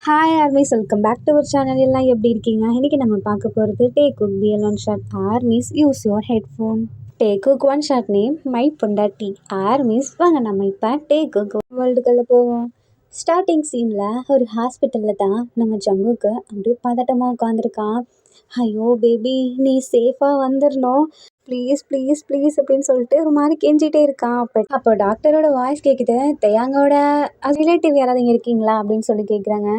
Hi armies, welcome back to our channel. எல்லாம் எப்படி இருக்கீங்க? இன்றைக்கி நம்ம பார்க்க போகிறது take cook B one shot. Armies use your headphone. Take cook one shot name my பொண்டாட்டி. ஆர்மிஸ் வாங்க நம்ம இப்போ டேக் குக் வேர்ல்டுக்குள்ளே போவோம். ஸ்டார்டிங் சீனில் ஒரு ஹாஸ்பிட்டலில் தான் நம்ம ஜங்குக்கு அப்படியே பதட்டமாக உட்காந்துருக்கான். ஐயோ பேபி, நீ சேஃபாக வந்துடணும், ப்ளீஸ் ப்ளீஸ் ப்ளீஸ் அப்படின்னு சொல்லிட்டு ஒரு மாதிரி கெஞ்சிட்டே இருக்கான். அப்போ டாக்டரோட வாய்ஸ் கேட்குது, தேயாங்கோட ரிலேட்டிவ் யாராவது இங்கே இருக்கீங்களா அப்படின்னு சொல்லி கேட்குறாங்க.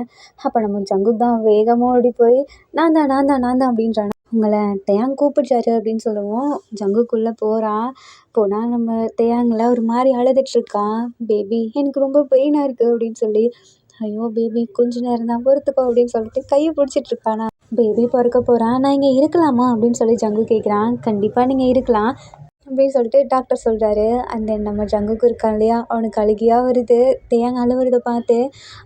அப்போ நம்ம ஜங்குக் தான் வேகமாக ஓடி போய் நான் தான் அப்படின்றாங்க. உங்களை தேயாங் கூப்பிடுச்சாரு அப்படின்னு சொல்லுவோம். ஜங்குக்குள்ளே போகிறான். போனால் நம்ம தேயாங்கில் ஒரு மாதிரி அழுதுட்ருக்கான். பேபி எனக்கு ரொம்ப பெயினாக இருக்குது அப்படின்னு சொல்லி. ஐயோ பேபி கொஞ்ச நேரம் தான் பொறுத்துக்கோ அப்படின்னு சொல்லிட்டு கையை பிடிச்சிட்ருக்கானா. பேபி பிறக்க போகிறான், நான் இங்கே இருக்கலாமா அப்படின்னு சொல்லி ஜங்கு கேட்குறான். கண்டிப்பாக நீங்கள் இருக்கலாம் அப்படின்னு சொல்லிட்டு டாக்டர் சொல்கிறாரு. அந்த நம்ம ஜங்குக்கு இருக்கான் இல்லையா, அவனுக்கு அழுகியாக வருது. தேயாங்க அழுவுறதை பார்த்து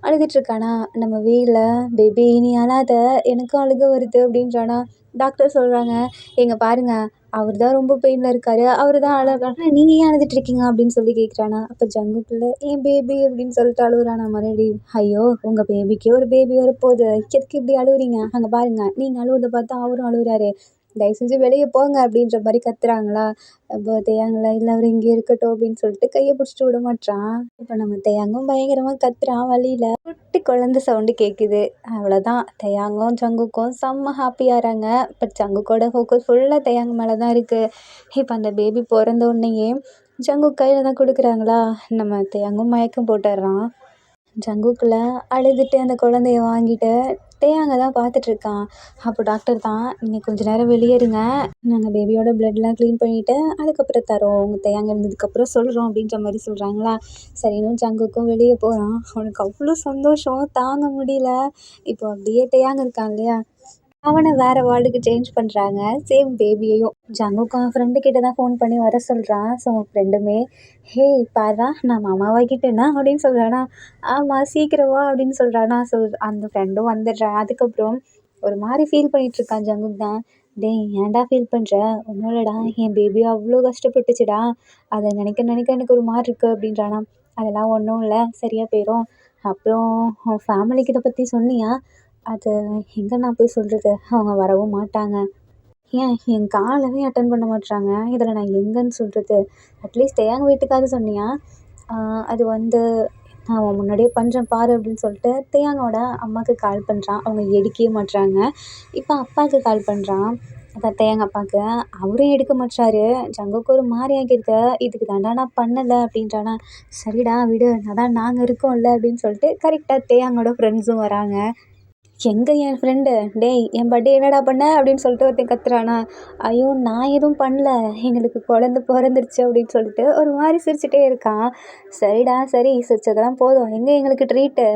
அழுதுட்ருக்கானா. நம்ம வீட்டில் பேபி நீ அழாத, எனக்கும் அழுக வருது அப்படின்றானா. டாக்டர் சொல்கிறாங்க, எங்க பாருங்க, அவர் தான் ரொம்ப பெயினில் இருக்காரு, அவர் தான் அழகா, நீங்கள் ஏன் அழுதுட்ருக்கீங்க அப்படின்னு சொல்லி கேட்குறானா. அப்போ ஜங்குக்குள்ள என் பேபி அப்படின்னு சொல்லிட்டு அழுகுறானா மறுபடியும். ஐயோ உங்கள் பேபிக்கே ஒரு பேபி வரப்போகுது, எதுக்கு இப்படி அழுகுறீங்க, அங்கே பாருங்க, நீங்கள் அழுகுறத பார்த்தா அவரும் அழுகுறாரு, தயவு செஞ்சு வெளியே போங்க அப்படின்ற மாதிரி கத்துறாங்களா. அப்போ தேயாங்களா, இல்லை அவர் இங்கே இருக்கட்டும் அப்படின்னு சொல்லிட்டு கையை பிடிச்சிட்டு விட மாட்டான். இப்போ நம்ம தேயாங்கும் பயங்கரமாக கத்துறான். வழியில் குட்டி குழந்தை சவுண்டு கேட்குது. அவ்வளோதான், தேயாங்கும் ஜங்குக்கும் செம்ம ஹாப்பியாகிறாங்க. பட் ஜங்குக்கோட ஃபோக்கஸ் ஃபுல்லாக தேயாங்க மேலே தான் இருக்குது. இப்போ அந்த பேபி பிறந்த உடனேயே ஜங்குக் கையில் தான் கொடுக்குறாங்களா. நம்ம தேயாங்கும் மயக்கம் போட்டுடுறான். ஜங்குக்குள்ள அழுதுட்டு அந்த குழந்தைய வாங்கிட்டு தேயாங்க தான் பார்த்துட்ருக்கான். அப்போ டாக்டர் தான், நீங்கள் கொஞ்ச நேரம் வெளியே இருங்க, நாங்கள் பேபியோட பிளட்லாம் க்ளீன் பண்ணிவிட்டு அதுக்கப்புறம் தரோம், உங்கள் தேயாங்க இருந்ததுக்கப்புறம் சொல்கிறோம் அப்படின்ற மாதிரி சொல்கிறாங்களா. சரின்னு ஜங்குக்கும் வெளியே போகிறான். அவனுக்கு அவ்வளோ சந்தோஷம் தாங்க முடியல. இப்போ அப்படியே தேயாங்க இருக்கான் இல்லையா, அவனை வேறு வார்டுக்கு சேஞ்ச் பண்ணுறாங்க. சேம் பேபியையும் ஜங்குக்கு அவன் ஃப்ரெண்டு கிட்ட தான் ஃபோன் பண்ணி வர சொல்கிறான். ஸோ அவன் ஃப்ரெண்டுமே, ஹே பாரா நான் மாமாவாகிட்டேனா அப்படின்னு சொல்கிறானா. ஆமாம் சீக்கிரம் வா அப்படின்னு சொல்கிறானா. ஸோ அந்த ஃப்ரெண்டும் வந்துடுறான். அதுக்கப்புறம் ஒரு மாதிரி ஃபீல் பண்ணிகிட்ருக்கான் ஜங்குக் தான். டேய் ஏன்டா ஃபீல் பண்ணுற, ஒன்றும் இல்லைடா, என் பேபி அவ்வளோ கஷ்டப்பட்டுச்சுடா, அதை நினைக்க நினைக்க எனக்கு ஒரு மாதிரி இருக்குது அப்படின்றானா. அதெல்லாம் ஒன்றும் இல்லை, சரியாக போயிடும். அப்புறம் உன் ஃபேமிலிக்கு இதை பற்றி சொன்னியா, அது எங்கே நான் போய் சொல்கிறது, அவங்க வரவும் மாட்டாங்க, ஏன் என் காலவே அட்டன் பண்ண மாட்றாங்க, இதில் நான் எங்கேன்னு சொல்கிறது. அட்லீஸ்ட் தேயாங்க வீட்டுக்காவது சொன்னியா, அது வந்து நான் அவன் முன்னாடியே பண்ணுறேன் பாரு அப்படின்னு சொல்லிட்டு தேயாங்கோட அம்மாவுக்கு கால் பண்ணுறான். அவங்க எடுக்கவே மாட்றாங்க. இப்போ அப்பாவுக்கு கால் பண்ணுறான், அதான் தேயாங்க அப்பாவுக்கு. அவரும் எடுக்க மாட்றாரு. ஜங்குக்கு ஒரு மாதிரி ஆகிடுது. இதுக்கு தாண்டா நான் பண்ணலை அப்படின்றானா. சரிடா விடு, அதான் நாங்கள் இருக்கோம்ல அப்படின்னு சொல்லிட்டு கரெக்டாக தேயாங்கோட ஃப்ரெண்ட்ஸும் வராங்க. எங்கே என் ஃப்ரெண்டு, டேய் என் பர்த்டே என்னடா பண்ண அப்படின்னு சொல்லிட்டு ஒருத்தன் கத்துறானா. ஐயோ நான் எதுவும் பண்ணல, எங்களுக்கு குழந்த பிறந்துருச்சு அப்படின்னு சொல்லிட்டு ஒரு மாதிரி சிரிச்சுட்டே இருக்கான். சரிடா சரி, சிரிச்சதெல்லாம் போதும், எங்கே எங்களுக்கு ட்ரீட்டு,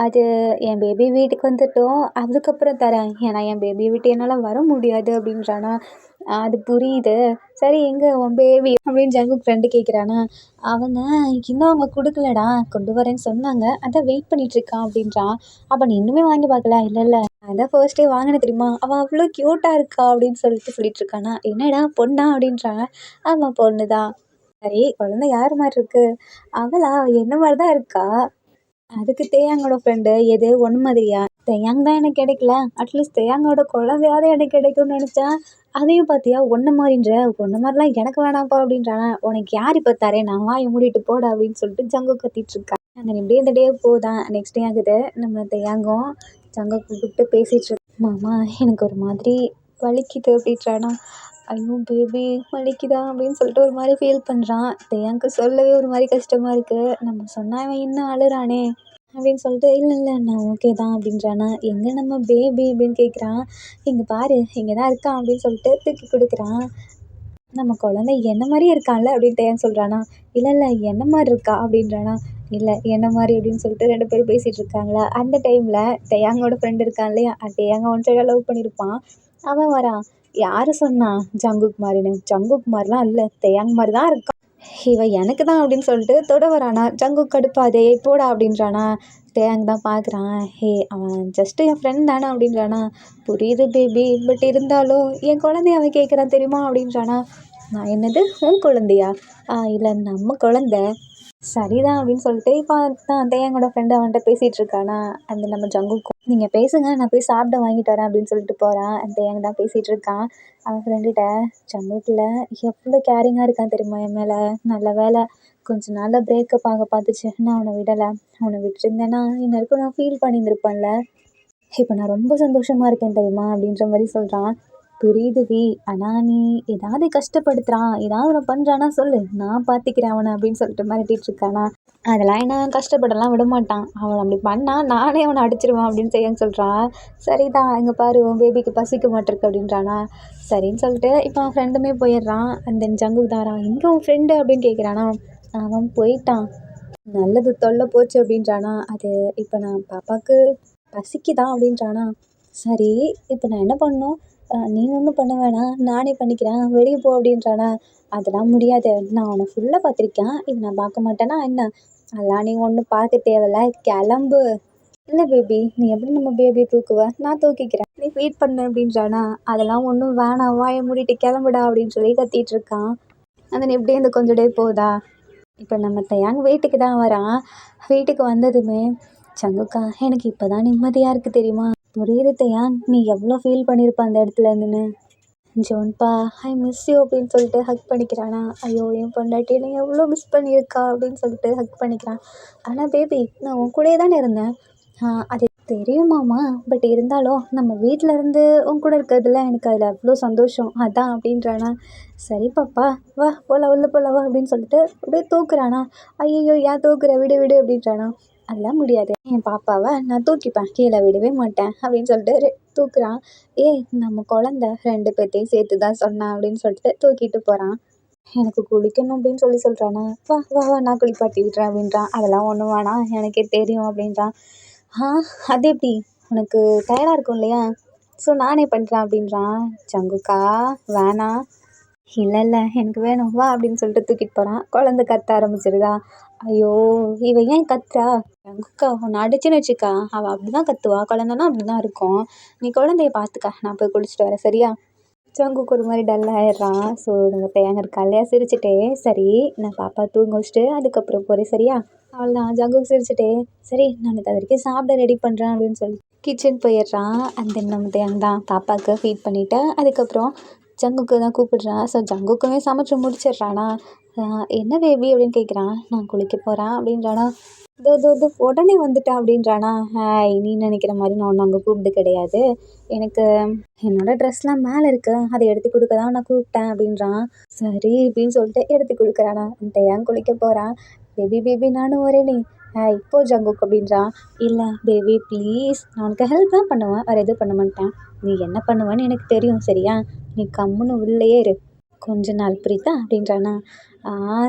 அது என் பேபி வீட்டுக்கு வந்துட்டோம் அதுக்கப்புறம் தரேன், ஏன்னா என் பேபியை விட்டு என்னால் வர முடியாது அப்படின்றானா. அது புரியுது, சரி எங்கே உன் பேபி அப்படின்னு ஜங்குக் ஃப்ரெண்டு கேட்குறானா. அவங்க இன்னும் அவங்க கொடுக்கலடா, கொண்டு வரேன்னு சொன்னாங்க, அதான் வெயிட் பண்ணிகிட்ருக்கான் அப்படின்றான். அப்போ நீ இன்னுமே வாங்கி பார்க்கல. இல்லை அதான் ஃபர்ஸ்ட் டே வாங்கின தெரியுமா, அவள் அவ்வளோ க்யூட்டாக இருக்கா அப்படின்னு சொல்லிட்டு இருக்கானா. என்னடா பொண்ணா அப்படின்றாங்க. ஆமாம் பொண்ணு தான். சரி குழந்தை யார் மாதிரி இருக்கு, அவளா என்ன மாதிரி தான் இருக்கா. அதுக்கு தேயாங்கோட ஃப்ரெண்டு, எது ஒன்று மாதிரியா, தேயாங் தான் எனக்கு கிடைக்கல, அட்லீஸ்ட் தேயாங்கோட குழந்தையாவது எனக்கு கிடைக்கும்னு நினச்சேன், அதையும் பார்த்தியா ஒன்று மாதிரின்ற, ஒன்று மாதிரிலாம் எனக்கு வேணாம்ப்பா அப்படின்றானா. உனக்கு யார் இப்போ தரேன், நான் வாயை மூடிட்டு போட அப்படின்னு சொல்லிட்டு ஜங்கு கத்திட்டுருக்கா. அந்த இப்படியே இந்த டே போதான். நெக்ஸ்ட் டே ஆகுது. நம்ம தேயாங்கும் ஜங்கை கூப்பிட்டு பேசிகிட்டு இருக்கோம். மாமா எனக்கு ஒரு மாதிரி வலிக்குது அப்படின்றானா. ஐயோ பேபி வலிக்குதா அப்படின்னு சொல்லிட்டு ஒரு மாதிரி ஃபீல் பண்ணுறான். தேயாங்க்கு சொல்லவே ஒரு மாதிரி கஷ்டமாக இருக்குது. நம்ம சொன்னால் இவன் இன்னும் அழுறானே அப்படின்னு சொல்லிட்டு, இல்லை நான் ஓகே தான் அப்படின்றானா. எங்கே நம்ம பேபி அப்படின்னு கேட்குறான். இங்கே பாரு இங்கே தான் இருக்கான் அப்படின்னு சொல்லிட்டு தூக்கி கொடுக்குறான். நம்ம குழந்தை என்ன மாதிரியே இருக்கான்ல அப்படின்னு தேயாங் சொல்கிறானா. இல்லை என்ன மாதிரி இருக்கா அப்படின்றானா. இல்லை என்ன மாதிரி அப்படின்னு சொல்லிட்டு ரெண்டு பேரும் பேசிகிட்டு இருக்காங்களா. அந்த டைமில் தேயாங்கோட ஃப்ரெண்டு இருக்கான் இல்லையா, தேயாங்க ஒன் சைடாக லவ் பண்ணியிருப்பான், அவன் வரான். யார் சொன்னா ஜங்குக் மாதிரின்னு, ஜங்குக் மாதிரிலாம் இல்லை, தேயாங் மாதிரி தான் இருக்கான், இவன் எனக்கு தான் அப்படின்னு சொல்லிட்டு தொட வரானா. ஜங்குக் கடுப்பாதே போடா அப்படின்றானா. தேயாங் தான் பார்க்குறான். ஹே அவன் ஜஸ்ட்டு என் ஃப்ரெண்ட் தானே அப்படின்றானா. புரியுது பேபி, பட் இருந்தாலும் என் குழந்தைய அவன் கேட்குறான் தெரியுமா அப்படின்றானா. நான் என்னது உன் குழந்தையா, இல்லை நம்ம குழந்த, சரிதான் அப்படின்னு சொல்லிட்டு இப்போ தான் தேயாங்கோட ஃப்ரெண்டு அவன்கிட்ட பேசிகிட்டு இருக்கானா அந்த நம்ம ஜங்குக்கும் நீங்கள் பேசுங்க நான் போய் சாப்பிட வாங்கிட்டு வரேன் அப்படின்னு சொல்லிட்டு போகிறான். அந்த தேயாங்க தான் பேசிகிட்டு இருக்கான் அவன் ஃப்ரெண்டுகிட்ட. ஜங்குக்கில் எவ்வளோ கேரிங்காக இருக்கான் தெரியுமா என் மேலே. நல்ல வேலை கொஞ்ச நாளில் பிரேக்கப் ஆக பார்த்துச்சு, நான் அவனை விடலை. அவனை விட்டுருந்தேன்னா இன்னும் நான் ஃபீல் பண்ணியிருந்திருப்பேன்ல. இப்போ நான் ரொம்ப சந்தோஷமாக இருக்கேன் தெரியுமா அப்படின்ற மாதிரி சொல்கிறான். புரியுது வி, ஆனால் நீ ஏதாவது கஷ்டப்படுத்துகிறான் ஏதாவது ஒன்று பண்ணுறானா சொல்லு, நான் பார்த்துக்கிறேன் அவனை அப்படின்னு சொல்லிட்டு மிரட்டிட்டு இருக்கானா. அதெல்லாம் என்ன கஷ்டப்படலாம் விட மாட்டான், அவன் அப்படி பண்ணால் நானே அவனை அடிச்சிருவான் அப்படின்னு செய்யன்னு சொல்கிறான். சரிதான் இங்கே பாரு உன் பேபிக்கு பசிக்க மாட்டிருக்கு அப்படின்றானா. சரின்னு சொல்லிட்டு இப்போ அவன் ஃப்ரெண்டுமே போயிடுறான். அந்த ஜங்குக்கு தாரான் எங்கே உன் ஃப்ரெண்டு அப்படின்னு கேட்குறானா. அவன் போயிட்டான். நல்லது தொல்லை போச்சு அப்படின்றானா. அது இப்போ நான் பாப்பாவுக்கு பசிக்குதான் அப்படின்றானா. சரி இப்போ நான் என்ன பண்ணணும், நீ ஒன்றும் பண்ண வேணாம் நானே பண்ணிக்கிறேன் வெளியே போ அப்படின்றானா. அதெல்லாம் முடியாது, நான் அவனை ஃபுல்லாக பார்த்துருக்கேன், இது நான் பார்க்க மாட்டேன்னா என்ன, அதெல்லாம் நீ ஒன்றும் பார்க்க தேவையில்ல கிளம்பு. இல்லை பேபி நீ எப்படி நம்ம பேபியை தூக்குவ, நான் தூக்கிக்கிறேன் நீ வெயிட் பண்ணு அப்படின்றானா. அதெல்லாம் ஒன்றும் வேணாம் வாயை மூடிட்டு கிளம்புடா அப்படின்னு சொல்லி கத்திட்டு இருக்கான். அந்த எப்படி இந்த கொஞ்சம் டே போகுதா. இப்போ நம்ம தயாங் வீட்டுக்கு தான் வரான். வீட்டுக்கு வந்ததுமே சங்குக்கா எனக்கு இப்போ தான் நிம்மதியாக இருக்குது தெரியுமா. புரியுது தயாங் நீ எவ்வளோ ஃபீல் பண்ணியிருப்ப அந்த இடத்துல இருந்துன்னு. ஜோன்பா ஐ மிஸ் யூ அப்படின்னு சொல்லிட்டு ஹக் பண்ணிக்கிறானா. ஐயோ என் பொண்டாட்டி என்னை எவ்வளோ மிஸ் பண்ணியிருக்கா அப்படின்னு சொல்லிட்டு ஹக் பண்ணிக்கிறான். ஆனால் பேபி நான் உன் கூடயே தானே இருந்தேன். அது தெரியுமாம்மா, பட் இருந்தாலும் நம்ம வீட்டில் இருந்து உன் கூட இருக்கிறதுல எனக்கு அதில் அவ்வளோ சந்தோஷம் அதான் அப்படின்றானா. சரி பாப்பா வா போல உள்ள போல வா அப்படின்னு சொல்லிட்டு அப்படியே தூக்குறானா. ஐயோ ஏன் தூக்குற விடு விடு அப்படின்றானா. அதெல்லாம் முடியாது, என் பாப்பாவை நான் தூக்கிப்பேன் கீழே விடவே மாட்டேன் அப்படின்னு சொல்லிட்டு தூக்குறான். நம்ம குழந்த 2 பேர்த்தையும் சேர்த்து தான் சொன்னான் அப்படின்னு சொல்லிட்டு தூக்கிட்டு போகிறான். எனக்கு குளிக்கணும் அப்படின்னு சொல்கிறானா. வா வா வா நான் குளிப்பாட்டி விட்றேன் அப்படின்றான். அதெல்லாம் ஒன்றும் வேணாம் எனக்கே தெரியும் அப்படின்றான். அது எப்படி உனக்கு டயர்டாக இருக்கும் இல்லையா, ஸோ நானே பண்ணுறேன் அப்படின்றான். சங்குக்கா வேணாம். இல்லை இல்லை எனக்கு வேணும் வா அப்படின்னு சொல்லிட்டு தூக்கிட்டு போகிறான். குழந்தை கத்த ஆரம்பிச்சிருதா. ஐயோ இவன் ஏன் கத்துறா. சங்குக்கா உன்னை அடிச்சுன்னு வச்சுக்கா, அவள் அப்படி தான் கத்துவா, குழந்தைன்னா அப்படி தான் இருக்கும், நீ குழந்தைய பார்த்துக்கா நான் போய் குளிச்சுட்டு வரேன் சரியா. ஜங்குக்கு ஒரு மாதிரி டல் ஆயிடுறான். ஸோ நம்ம தேங்க இருக்கா இல்லையா சிரிச்சுட்டே, சரி நான் பாப்பா தூங்க வச்சுட்டு அதுக்கப்புறம் போகிறேன் சரியா. அவ்வளோதான் ஜங்குக்கு சிரிச்சுட்டே சரி நான் அது வரைக்கும் சாப்பிட ரெடி பண்ணுறேன் அப்படின்னு சொல்லி கிச்சன் போயிடுறான். அந்த நம்ம தேங்க தான் பாப்பாவுக்கு ஃபீட் பண்ணிவிட்டு அதுக்கப்புறம் ஜங்குக்கு தான் கூப்பிடுறான். ஸோ ஜங்குக்குமே சமைச்சு முடிச்சிடுறானா. என்ன பேபி அப்படின்னு கேட்குறான். நான் குளிக்க போகிறேன் அப்படின்றானா. இதோ இதோ இதோ உடனே வந்துட்டேன் அப்படின்றானா. நீ நினைக்கிற மாதிரி நான் ஒன்று அங்கே கூப்பிட்டு கிடையாது, எனக்கு என்னோடய ட்ரெஸ்லாம் மேலே இருக்கு அதை எடுத்து கொடுக்க தான் நான் கூப்பிட்டேன் அப்படின்றான். சரி அப்படின்னு சொல்லிட்டு எடுத்து கொடுக்குறானா. அந்த ஏன் குளிக்க போகிறான். பேபி பேபி நானும் வரேன் நீ இப்போ ஜங்குக் அப்படின்றான். இல்லை பேபி ப்ளீஸ் நான் உனக்கு ஹெல்ப் தான் பண்ணுவேன் வேறு எதுவும் பண்ண மாட்டேன், நீ என்ன பண்ணுவேன்னு எனக்கு தெரியும் சரியா, நீ கம்முன்னு உள்ளேயே இரு கொஞ்ச நாள் புரியுதா அப்படின்றானா.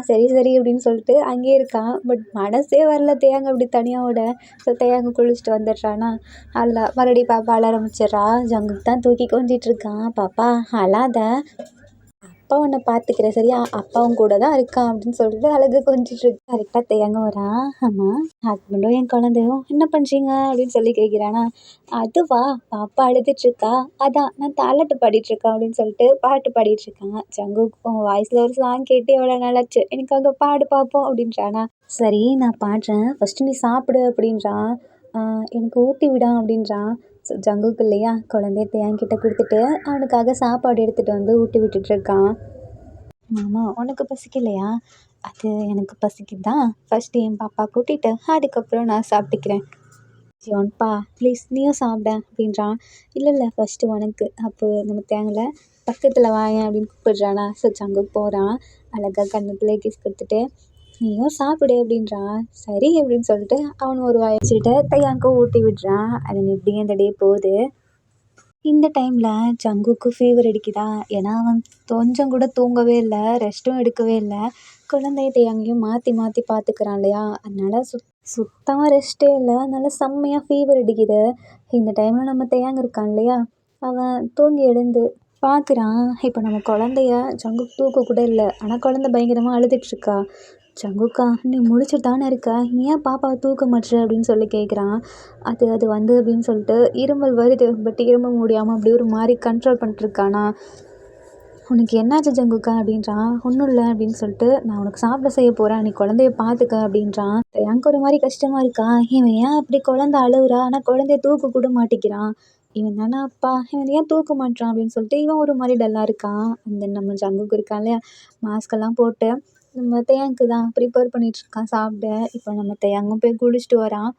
சரி சரி அப்படின்னு சொல்லிட்டு அங்கேயே இருக்கான். பட் மனசே வரல தேயாங்க அப்படி தனியாக விட. ஸோ தேயாங்க குளிச்சுட்டு வந்துடுறானா. அல்ல மறுபடியும் பாப்பா அழ ஆரம்பிச்சிடுறா. ஜங்குக்கு தான் தூக்கி கொஞ்சிட்டு இருக்கான். பாப்பா அழாத, அப்பா உன்னை பார்த்துக்கிறேன் சரியா, அப்பாவும் கூட தான் இருக்கான் அப்படின்னு சொல்லிட்டு அழகு கொஞ்சிட்டு இருக்கு. கரெக்டாக தேயாங்க வரான். ஆமாம் ஹஸ்பண்டும் என் குழந்தையும் என்ன பண்ணுறீங்க அப்படின்னு சொல்லி கேட்குறானா. அதுவா பாப்பா அழுதுட்ருக்கா, அதான் நான் தாலாட்டு பாடிட்டுருக்கேன் அப்படின்னு சொல்லிட்டு பாட்டு பாடிட்டுருக்கான். ஜங்குக்கு வாய்ஸில் ஒரு சாங் கேட்டு எவ்வளோ நல்லாச்சு, எனக்காக பாடு பார்ப்போம் அப்படின்றானா. சரி நான் பாடுறேன் ஃபஸ்ட்டு நீ சாப்பிடு அப்படின்றான். எனக்கு ஊட்டி விடான் அப்படின்றான். ஸோ ஜங்குக்கு இல்லையா குழந்தைய தேங்கிட்ட கொடுத்துட்டு அவனுக்காக சாப்பாடு எடுத்துகிட்டு வந்து ஊட்டி விட்டுட்ருக்கான். மாமா உனக்கு பசிக்கலையா. அது எனக்கு பசிக்குதான், ஃபஸ்ட்டு என் பாப்பா கூட்டிகிட்டு அதுக்கப்புறம் நான் சாப்பிட்டுக்கிறேன். ஜோன்பா ப்ளீஸ் நீயும் சாப்பிட அப்படின்றான். இல்லை இல்லை ஃபஸ்ட்டு உனக்கு. அப்போ நம்ம தேங்கல பக்கத்தில் வாயேன் அப்படின்னு கூப்பிடுறானா. ஸோ ஜங்குக்கு போகிறான். அழகாக கண்ணத்தில் கிஸ் கொடுத்துட்டு நீயும் சாப்பிடு அப்படின்றான். சரி அப்படின்னு சொல்லிட்டு அவன் ஒரு வாயை வச்சுக்கிட்டு தையாங்கும் ஊட்டி விடுறான். அது எப்படியும் அந்த டே போகுது. இந்த டைமில் ஜங்குக்கு ஃபீவர் அடிக்குதா. ஏன்னா அவன் கொஞ்சம் கூட தூங்கவே இல்லை, ரெஸ்ட்டும் எடுக்கவே இல்லை. குழந்தைய தையாங்கையும் மாற்றி மாற்றி பார்த்துக்கிறான் இல்லையா, அதனால சுத்தமாக ரெஸ்ட்டே இல்லை, அதனால செம்மையாக ஃபீவர் அடிக்குது. இந்த டைமில் நம்ம தையாங்க இருக்கான் இல்லையா, அவன் தூங்கி எழுந்து பார்க்குறான். இப்போ நம்ம குழந்தைய ஜங்குக்கு தூக்க கூட இல்லை, ஆனால் குழந்தை பயங்கரமாக அழுதுட்ருக்கா. ஜங்குக்கா நீ முழிச்சிட்டு தானே இருக்க, ஏன் பாப்பாவை தூக்க மாட்டுற அப்படின்னு சொல்லி கேட்குறான். அது வந்து அப்படின்னு சொல்லிட்டு இருமல் வருது, பட் இருமல் முடியாமல் அப்படி ஒரு மாதிரி கண்ட்ரோல் பண்ணிட்டுருக்கானா. உனக்கு என்னாச்சு ஜங்குக்கா அப்படின்றான். ஒன்றும் இல்லை அப்படின்னு சொல்லிட்டு நான் உனக்கு சாப்பிட செய்ய போகிறேன், நீ குழந்தைய பார்த்துக்க அப்படின்றான். எனக்கு ஒரு மாதிரி கஷ்டமாக இருக்கா, இவன் ஏன் அப்படி குழந்தை அழுவுறா, ஆனால் குழந்தைய தூக்க கூட மாட்டேங்கிறான், இவன் தானே அப்பா, இவன் ஏன் தூக்க மாட்டான் அப்படின்னு சொல்லிட்டு இவன் ஒரு மாதிரி டல்லாக இருக்கான். அந்த நம்ம ஜங்குக்கு இருக்கான் இல்லையா, மாஸ்கெல்லாம் போட்டு நம்ம தேயாங்க்கு தான் ப்ரிப்பேர் பண்ணிட்டு இருக்கான் சாப்பிட. இப்போ நம்ம தேயாங்கும் போய் குளிச்சுட்டு வரான்.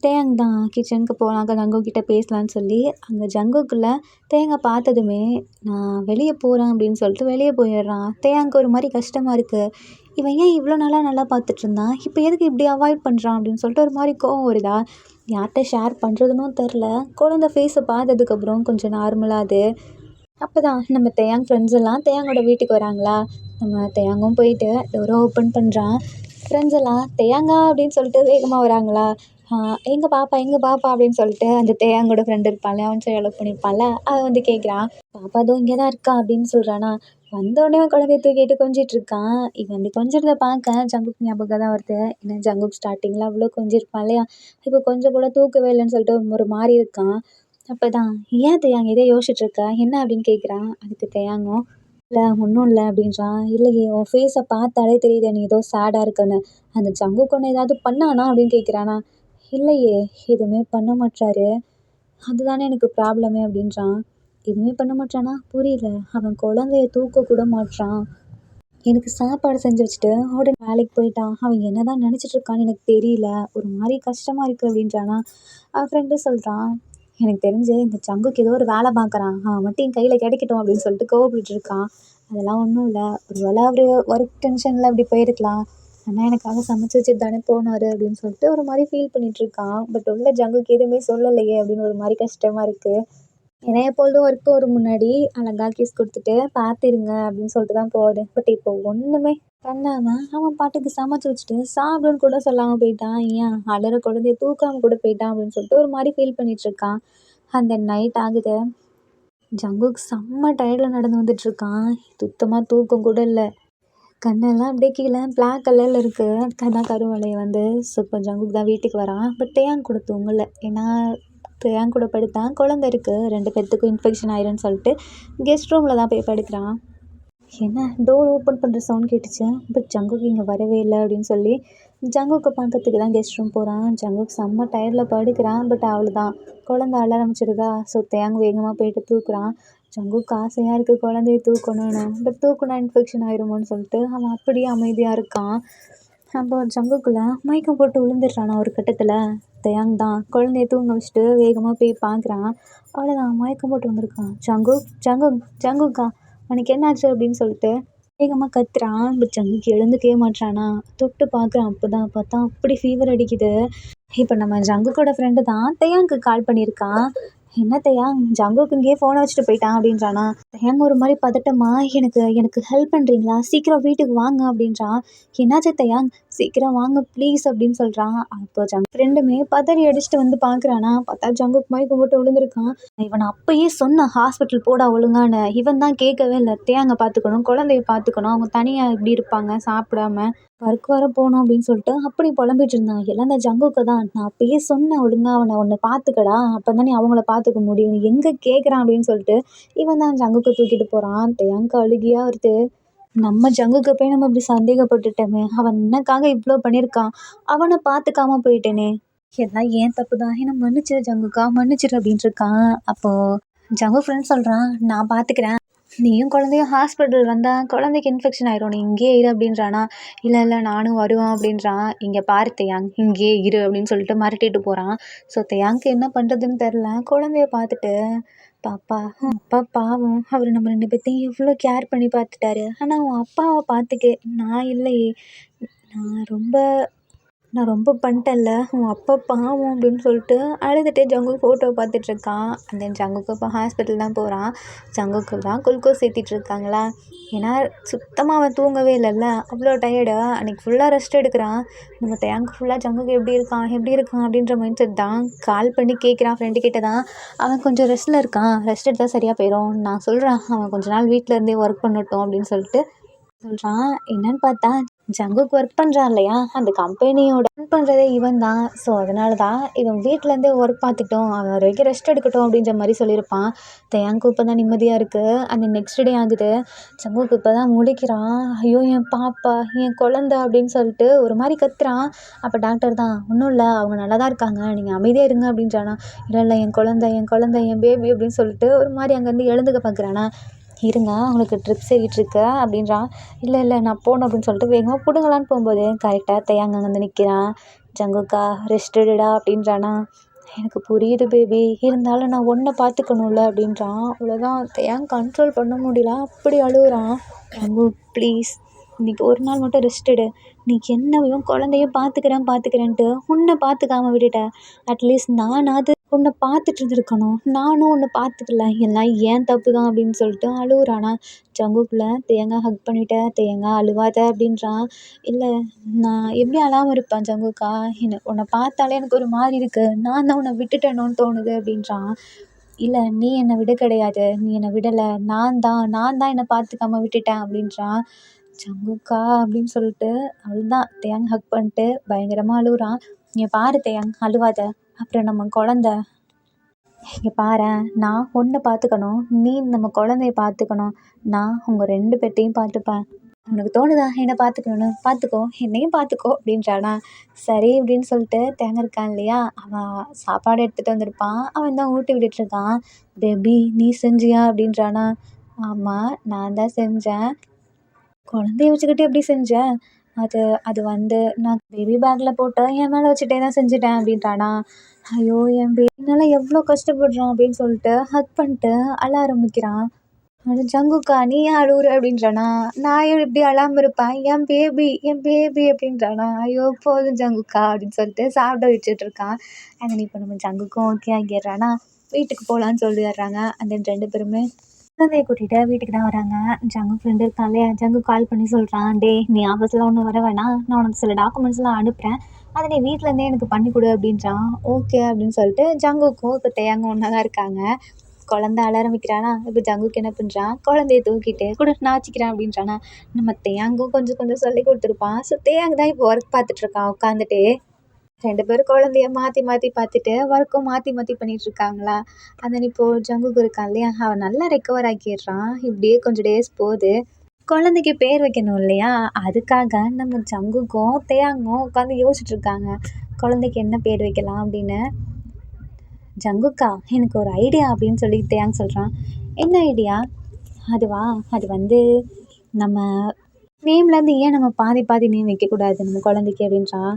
தேயாங் தான் கிச்சனுக்கு போகலாம் ஜங்கு கிட்ட பேசலான்னு சொல்லி அங்கே ஜங்குக்குள்ள தேங்காய் பார்த்ததுமே நான் வெளியே போகிறேன் அப்படின்னு சொல்லிட்டு வெளியே போயிடுறான். தேயாங்க்கு ஒரு மாதிரி கஷ்டமாக இருக்குது, இவன் ஏன் இவ்வளோ நாளாக நல்லா பார்த்துட்டு இருந்தான், இப்போ எதுக்கு இப்படி அவாய்ட் பண்ணுறான் அப்படின்னு சொல்லிட்டு ஒரு மாதிரி கோவம் வருதா. யார்கிட்ட ஷேர் பண்ணுறதுன்னும் தெரில. குழந்த ஃபேஸை பார்த்ததுக்கப்புறம் கொஞ்சம் நார்மலாகுது. அப்போ தான் நம்ம தேயாங் ஃப்ரெண்ட்ஸ் எல்லாம் தேயாங்கோட வீட்டுக்கு வராங்களா. நம்ம தேயாங்கும் போயிட்டு டோரை ஓப்பன் பண்ணுறான். ஃப்ரெண்ட்ஸ் எல்லாம் தேயாங்கா அப்படின்னு சொல்லிட்டு வேகமாக வராங்களா. எங்கள் பாப்பா எங்கள் பாப்பா அப்படின்னு சொல்லிட்டு அந்த தேயாங்கோட ஃப்ரெண்டு இருப்பான்ல, அவன் சரி அலோவ் பண்ணியிருப்பான்ல, அவன் வந்து கேட்குறான். பாப்பா அதோ இங்கே தான் இருக்கா அப்படின்னு சொல்கிறானா. வந்தோடனே குழந்தைய தூக்கிட்டு கொஞ்சிட்டு இருக்கான். இவன் வந்து கொஞ்சிறத பார்க்க ஜங்குக் ஞாபகம் தான் வருது. ஏன்னா ஜங்குக் ஸ்டார்டிங்கில் அவ்வளோ கொஞ்சிருப்பான் இல்லையா, இப்போ கொஞ்சம் கூட தூக்கவே இல்லைன்னு சொல்லிட்டு ஒரு மாதிரி இருக்கான். அப்போ தான் ஏன் தேயாங் எதோ யோசிச்சுட்டு இருக்க என்ன அப்படின்னு கேட்குறான். அதுக்கு தேயாங்கும் இல்லை ஒன்றும் இல்லை அப்படின்றான். இல்லையே உன் ஃபேஸை பார்த்தாலே தெரியுது நீ ஏதோ சேடாக இருக்குன்னு, அந்த ஜங்குக் ஒன்று ஏதாவது பண்ணானா அப்படின்னு கேட்குறானா. இல்லையே எதுவுமே பண்ண மாட்டாரு, அதுதானே எனக்கு ப்ராப்ளமே அப்படின்றான். எதுவுமே பண்ண மாட்டானா புரியல, அவன் குழந்தைய தூக்க கூட மாட்றான், எனக்கு சாப்பாடு செஞ்சு வச்சுட்டு உடனே வேலைக்கு போயிட்டான், அவன் என்ன தான் நினச்சிட்டு இருக்கான்னு எனக்கு தெரியல, ஒரு மாதிரி கஷ்டமாக இருக்குது அப்படின்றானா. அவன் ஃப்ரெண்டு சொல்கிறான். எனக்கு தெரிஞ்சு இந்த ஜங்குக்கு ஏதோ ஒரு வேலை பார்க்குறான், அவன் மட்டும் என் கையில் கிடைக்கட்டும் அப்படின்னு சொல்லிட்டு கோவப்பட்டு இருக்கான். அதெல்லாம் ஒன்றும் இல்லை, ஒரு வேளை அவர் ஒர்க் டென்ஷனில் அப்படி போயிருக்கலாம், ஆனால் எனக்காக சமைச்சு வச்சுட்டு தானே போனார் அப்படின்னு சொல்லிட்டு ஒரு மாதிரி ஃபீல் பண்ணிட்டு இருக்கான். பட் உள்ள ஜங்குக்கு எதுவுமே சொல்லலையே அப்படின்னு ஒரு மாதிரி கஷ்டமாக இருக்குது. ஏன்னா எப்பொழுதும் ஒர்க் போகிற முன்னாடி அழகா கிஸ் கொடுத்துட்டு பார்த்துருங்க அப்படின்னு சொல்லிட்டு தான் போகுது. பட் இப்போ ஒன்றுமே பண்ணாமல் அவன் பாட்டுக்கு சமைச்சு வச்சுட்டு சாப்பிடுன்னு கூட சொல்லாமல் போயிட்டான். ஏன் அலற குழந்தைய தூக்காமல் கூட போயிட்டான் அப்படின்னு சொல்லிட்டு ஒரு மாதிரி ஃபீல் பண்ணிட்டு இருக்கான். அந்த நைட் ஆகுது. ஜங்குக் செம்ம டயர்டில் நடந்து வந்துட்டுருக்கான். சுத்தமாக தூக்கம் கூட இல்லை. கண்ணெல்லாம் அப்படியே கீழே பிளாக் கலரில் இருக்குது. கருவளைய வந்து ஸோ இப்போ ஜங்குக் தான் வீட்டுக்கு வரான். பட் தேயாங் கூட தூங்கலை. ஏன்னா தேயாங் கூட படுத்தான் குழந்தை இருக்குது, 2 பேர்த்துக்கும் இன்ஃபெக்ஷன் ஆயிரும்னு சொல்லிட்டு கெஸ்ட் ரூமில் தான் போய் படுக்கிறான். என்ன டோர் ஓப்பன் பண்ணுற சவுண்ட் கேட்டுச்சு, பட் ஜங்குக் இங்கே வரவே இல்லை அப்படின்னு சொல்லி ஜங்குக்கை பார்க்கறதுக்கு தான் கெஸ்ட் ரூம் போகிறான். ஜங்குக் செம்ம டயர்டில் படுக்கிறான். பட் அவ்வளோதான் குழந்தை அழ ஆரம்பிச்சிருதா. ஸோ தேயாங் வேகமாக போயிட்டு தூக்குறான். ஜங்குக்கு ஆசையாக இருக்குது குழந்தைய தூக்கணும்னு, பட் தூக்குனா இன்ஃபெக்ஷன் ஆயிருமோன்னு சொல்லிட்டு அவன் அப்படியே அமைதியாக இருக்கான். அப்போ ஜங்குக்குள்ளே மயக்கம் போட்டு விழுந்துடுறானா ஒரு கட்டத்தில். தேயாங் தான் குழந்தைய தூங்க வச்சுட்டு வேகமாக போய் பார்க்குறான். அவ்வளோதான் மயக்கம் போட்டு வந்திருக்கான். ஜங்குக் ஜங்குக் ஜங்குக்கா உனக்கு என்னாச்சு அப்படின்னு சொல்லிட்டு வேகமாக கத்துறான். பட் ஜங்குக்கு எழுந்துக்கவே மாட்றானா. தொட்டு பார்க்குறான். அப்போ தான் பார்த்தா அப்படி ஃபீவர் அடிக்குது. இப்போ நம்ம ஜங்குக்கோட ஃப்ரெண்டு தான் தேயாங்க்கு கால் பண்ணியிருக்கான். என்ன தேயாங் ஜங்குக்கு இங்கேயே ஃபோனை வச்சுட்டு போயிட்டான் அப்படின்றானா. தேயாங் ஒரு மாதிரி பதட்டமா எனக்கு எனக்கு ஹெல்ப் பண்ணுறீங்களா, சீக்கிரம் வீட்டுக்கு வாங்க அப்படின்றான். என்னாச்சு தேயாங் சீக்கிரம் வாங்க ப்ளீஸ் அப்படின்னு சொல்கிறான். அப்போ ஃப்ரெண்டுமே பதறி அடிச்சுட்டு வந்து பார்க்குறானா. பார்த்தா ஜங்குக்கு மயக்கம் போட்டு விழுந்திருக்கான். இவன் அப்பயே சொன்ன ஹாஸ்பிட்டல் போடா ஒழுங்கான, இவன் தான் கேட்கவே இல்லை. தேயாங்க பார்த்துக்கணும் குழந்தைய பார்த்துக்கணும், அவங்க தனியாக இப்படி இருப்பாங்க சாப்பிடாம, ஒர்க் வர போகணும் அப்படின்னு சொல்லிட்டு அப்படி புலம்பிட்டு இருந்தான். எல்லாம் இந்த ஜங்குக்கு தான், நான் அப்பயே சொன்னேன் ஒழுங்கா அவனை ஒன்று பார்த்துக்கடா, அப்போ தானே அவங்கள பார்த்துக்க முடியும், எங்கே கேட்குறான் அப்படின்னு சொல்லிட்டு இவன் தான் ஜங்குக்கு தூக்கிட்டு போகிறான். தேயாங்க அழுகியாக வருது. நம்ம ஜங்குக்கு போய் நம்ம இப்படி சந்தேகப்பட்டுட்டோமே, அவன் என்னக்காக இவ்வளோ பண்ணியிருக்கான், அவனை பார்த்துக்காம போயிட்டேனே, எல்லாம் ஏன் தப்பு தான், என்ன மன்னிச்சிரு ஜங்குக்கா மன்னிச்சிரு அப்படின்ட்டு இருக்கான். அப்போது ஜங்கு ஃப்ரெண்ட் சொல்கிறான், நான் பார்த்துக்கிறேன், நீயும் குழந்தையும் ஹாஸ்பிட்டல் வந்தால் குழந்தைக்கு இன்ஃபெக்ஷன் ஆயிரும், நீ இங்கேயே இரு அப்படின்றானா. இல்லை இல்லை நானும் வருவேன் அப்படின்றான். இங்கே பாரு தேயாங் இங்கேயே இரு அப்படின்னு சொல்லிட்டு மிரட்டிட்டு போகிறான். ஸோ தேயாங்க்கு என்ன பண்ணுறதுன்னு தெரில. குழந்தைய பார்த்துட்டு பாப்பா உன் அப்பா பாவம், அவர் நம்ம 2 பேர்த்தையும் எவ்வளோ கேர் பண்ணி பார்த்துட்டாரு, ஆனால் உன் அப்பாவை பார்த்துக்க நான் இல்லையே, நான் ரொம்ப நான் ரொம்ப பண்ணிட்டேன்ல, உன் அப்பா பாவம் அப்படின்னு சொல்லிட்டு அழுதுகிட்டே ஜங்குக் ஃபோட்டோ பார்த்துட்ருக்கான். அந்த ஜங்குக்கு இப்போ ஹாஸ்பிட்டல் தான் போகிறான். ஜங்குக்கு தான் குளுக்கோஸ் ஏற்றிட்டு இருக்காங்களா. ஏன்னா சுத்தமாக அவன் தூங்கவே இல்லைல்ல, அவ்வளோ டயர்டு. அன்றைக்கி ஃபுல்லாக ரெஸ்ட் எடுக்கிறான். நம்ம தேங்க் ஃபுல்லாக ஜங்குக்கு எப்படி இருக்கான் எப்படி இருக்கான் அப்படின்ற மைண்ட் செட் தான். கால் பண்ணி கேட்குறான் ஃப்ரெண்டு கிட்ட தான், அவன் கொஞ்சம் ரெஸ்ட்டில் இருக்கான், ரெஸ்ட் எடுத்தால் சரியாக போயிடும், நான் சொல்கிறேன் அவன் கொஞ்ச நாள் வீட்டில் இருந்தே ஒர்க் பண்ணட்டும் அப்படின்னு சொல்லிட்டு சொல்கிறான். என்னன்னு பார்த்தா ஜங்குக்கு ஒர்க் பண்ணுறான் இல்லையா, அந்த கம்பெனியோட ரன் பண்ணுறதே இவன் தான். ஸோ அதனால தான் இவன் வீட்டிலேருந்தே ஒர்க் பார்த்துக்கிட்டோம், அவன் அது வரைக்கும் ரெஸ்ட் எடுக்கட்டும் அப்படின்ற மாதிரி சொல்லியிருப்பான். தேங்க்கு இப்போ தான் நிம்மதியாக இருக்குது. அந்த நெக்ஸ்ட் டே ஆகுது. ஜங்குக்கு இப்போ தான் முழிக்கிறான். ஐயோ என் பாப்பா, என் குழந்த அப்படின்னு சொல்லிட்டு ஒரு மாதிரி கத்துறான். அப்போ டாக்டர் தான், ஒன்றும் இல்லை, அவங்க நல்லா தான் இருக்காங்க, நீங்கள் அமைதியாக இருங்க அப்படின்றானா. இல்லை இல்லை, என் குழந்தை, என் குழந்தை, என் பேபி அப்படின்னு சொல்லிட்டு ஒரு மாதிரி அங்கேருந்து எழுந்துக்க பார்க்குறானா. இருங்க, அவங்களுக்கு ட்ரிப்ஸ் ஏறிட்டுருக்கு அப்படின்றான். இல்லை இல்லை, நான் போகணும் அப்படின்னு சொல்லிட்டு வேகமாக பிடுங்கலான்னு போகும்போது கரெக்டாக தேங்க அங்கே வந்து நிற்கிறான். ஜங்குக்கா ரெஸ்ட் எடுடா அப்படின்றானா. எனக்கு புரியுது பேபி, இருந்தாலும் நான் ஒன்றை பார்த்துக்கணும்ல அப்படின்றான். அவ்வளோதான், தேங்க கண்ட்ரோல் பண்ண முடியல, அப்படி அழுகுறான். ஜங்கு ப்ளீஸ், இன்னைக்கு ஒரு நாள் மட்டும் ரெஸ்ட் எடு. நீ என்னையும் குழந்தையும் பார்த்துக்கிறேன்ட்டு உன்னை பார்த்துக்காம விட்டுட்ட. அட்லீஸ்ட் நானாவது உன்னை பார்த்துட்டு இருந்திருக்கணும், நானும் உன்னை பார்த்துக்கல, எல்லாம் ஏன் தப்பு தான் அப்படின்னு சொல்லிட்டு அழுகுறானா. ஜங்குக்குள்ள தேங்காய் ஹக் பண்ணிட்ட, தேங்காய் அழுவாத அப்படின்றான். இல்லை, நான் எப்படி அழாமல் இருப்பேன் ஜங்குக்கா, உன்னை பார்த்தாலே எனக்கு ஒரு மாதிரி இருக்குது, நான் தான் உன்னை விட்டுட்டேனோன்னு தோணுது அப்படின்றான். இல்லை, நீ என்னை விட கிடையாது, நீ என்னை விடலை, நான் தான் என்னை பார்த்துக்காம விட்டுட்டேன் அப்படின்றான். ஜங்குக்கா அப்படின்னு சொல்லிட்டு அவ்வளோதான் தேங் ஹக் பண்ணிட்டு பயங்கரமாக அழுகுறான். இங்கே பாரு தேங், அழுவாத, அப்புறம் நம்ம குழந்த, இங்கே பாரேன், நான் உன்னை பார்த்துக்கணும், நீ நம்ம குழந்தைய பார்த்துக்கணும், நான் உங்கள் 2 பேர்த்தையும் பார்த்துப்பேன். உனக்கு தோணுதா என்னை பார்த்துக்கணுன்னு, பார்த்துக்கோ, என்னையும் பார்த்துக்கோ அப்படின்றானா. சரி அப்படின்னு சொல்லிட்டு தேங்க இருக்கான் இல்லையா, அவன் சாப்பாடு எடுத்துகிட்டு வந்திருப்பான், அவன் தான் ஊட்டி விட்டுட்ருக்கான். பேபி நீ செஞ்சியா அப்படின்றானா. ஆமாம், நான் தான் செஞ்சேன். குழந்தைய வச்சுக்கிட்டு எப்படி செஞ்ச? அது அது வந்து நான் பேபி பேக்கில் போட்டு என் மேலே வச்சுட்டே தான் செஞ்சுட்டேன் அப்படின்றானா. ஐயோ என் பேபினால எவ்வளோ கஷ்டப்படுறான் அப்படின்னு சொல்லிட்டு ஹக் பண்ணிட்டு அழ ஆரம்பிக்கிறான். அது ஜங்குக்கா நீ ஏன் அழுவுற அப்படின்றானா. நான் எப்படி அழாமல் இருப்பேன், என் பேபி அப்படின்றானா. ஐயோ போதும் ஜங்குக்கா அப்படின்னு சொல்லிட்டு சாப்பிட வச்சுட்டு இருக்கான். அண்ட் இப்போ நம்ம ஜங்குக்கும் ஓகே ஆகிடுறானா. வீட்டுக்கு போகலான்னு சொல்லிடுறாங்க. அந்த 2 பேருமே குழந்தைய கூட்டிகிட்டு வீட்டுக்கு தான் வராங்க. ஜங்கு ஃப்ரெண்டு இருக்கான் இல்லையா, ஜங்கு கால் பண்ணி சொல்கிறான், டே நீ ஆஃபீஸில் ஒன்றும் வர வேணாம், நான் உனக்கு சில டாக்குமெண்ட்ஸ்லாம் அனுப்புகிறேன், அதை நீ வீட்டிலேருந்தே எனக்கு பண்ணி கொடு அப்படின்றான். ஓகே அப்படின்னு சொல்லிட்டு ஜங்குக்கும் இப்போ தேங்க ஒன்றா தான் இருக்காங்க. குழந்தை அழ ஆரம்பிக்கிறானா. இப்போ ஜங்குக்கு என்ன பண்ணுறான், குழந்தைய தூக்கிட்டு கூட நான் வச்சுக்கிறேன் அப்படின்றானா. நம்ம தேங்கும் கொஞ்சம் கொஞ்சம் சொல்லி கொடுத்துருப்பான். ஸோ தேங்க தான் இப்போ ஒர்க் பார்த்துட்ருக்கான் உட்காந்துட்டு. 2 பேரும் குழந்தைய மாற்றி மாற்றி பார்த்துட்டு ஒர்க்கும் மாற்றி மாற்றி பண்ணிகிட்ருக்காங்களா. அதன் இப்போது ஜங்குக்கு இருக்கான் இல்லையா, அவன் நல்லா ரெக்கவர் ஆக்கிடுறான். இப்படியே கொஞ்சம் டேஸ் போகுது. குழந்தைக்கு பேர் வைக்கணும் இல்லையா, அதுக்காக நம்ம ஜங்குக்கும் தேயாங்கும் உட்காந்து யோசிச்சுட்ருக்காங்க, குழந்தைக்கு என்ன பேர் வைக்கலாம் அப்படின்னு. ஜங்குக்கா எனக்கு ஒரு ஐடியா அப்படின்னு சொல்லி தேயாங் சொல்கிறான். என்ன ஐடியா? அதுவா, அது வந்து நம்ம நேம்லேருந்து ஏன் நம்ம பாதி பாதி நேம் வைக்கக்கூடாது நம்ம குழந்தைக்கு அப்படின்றான்.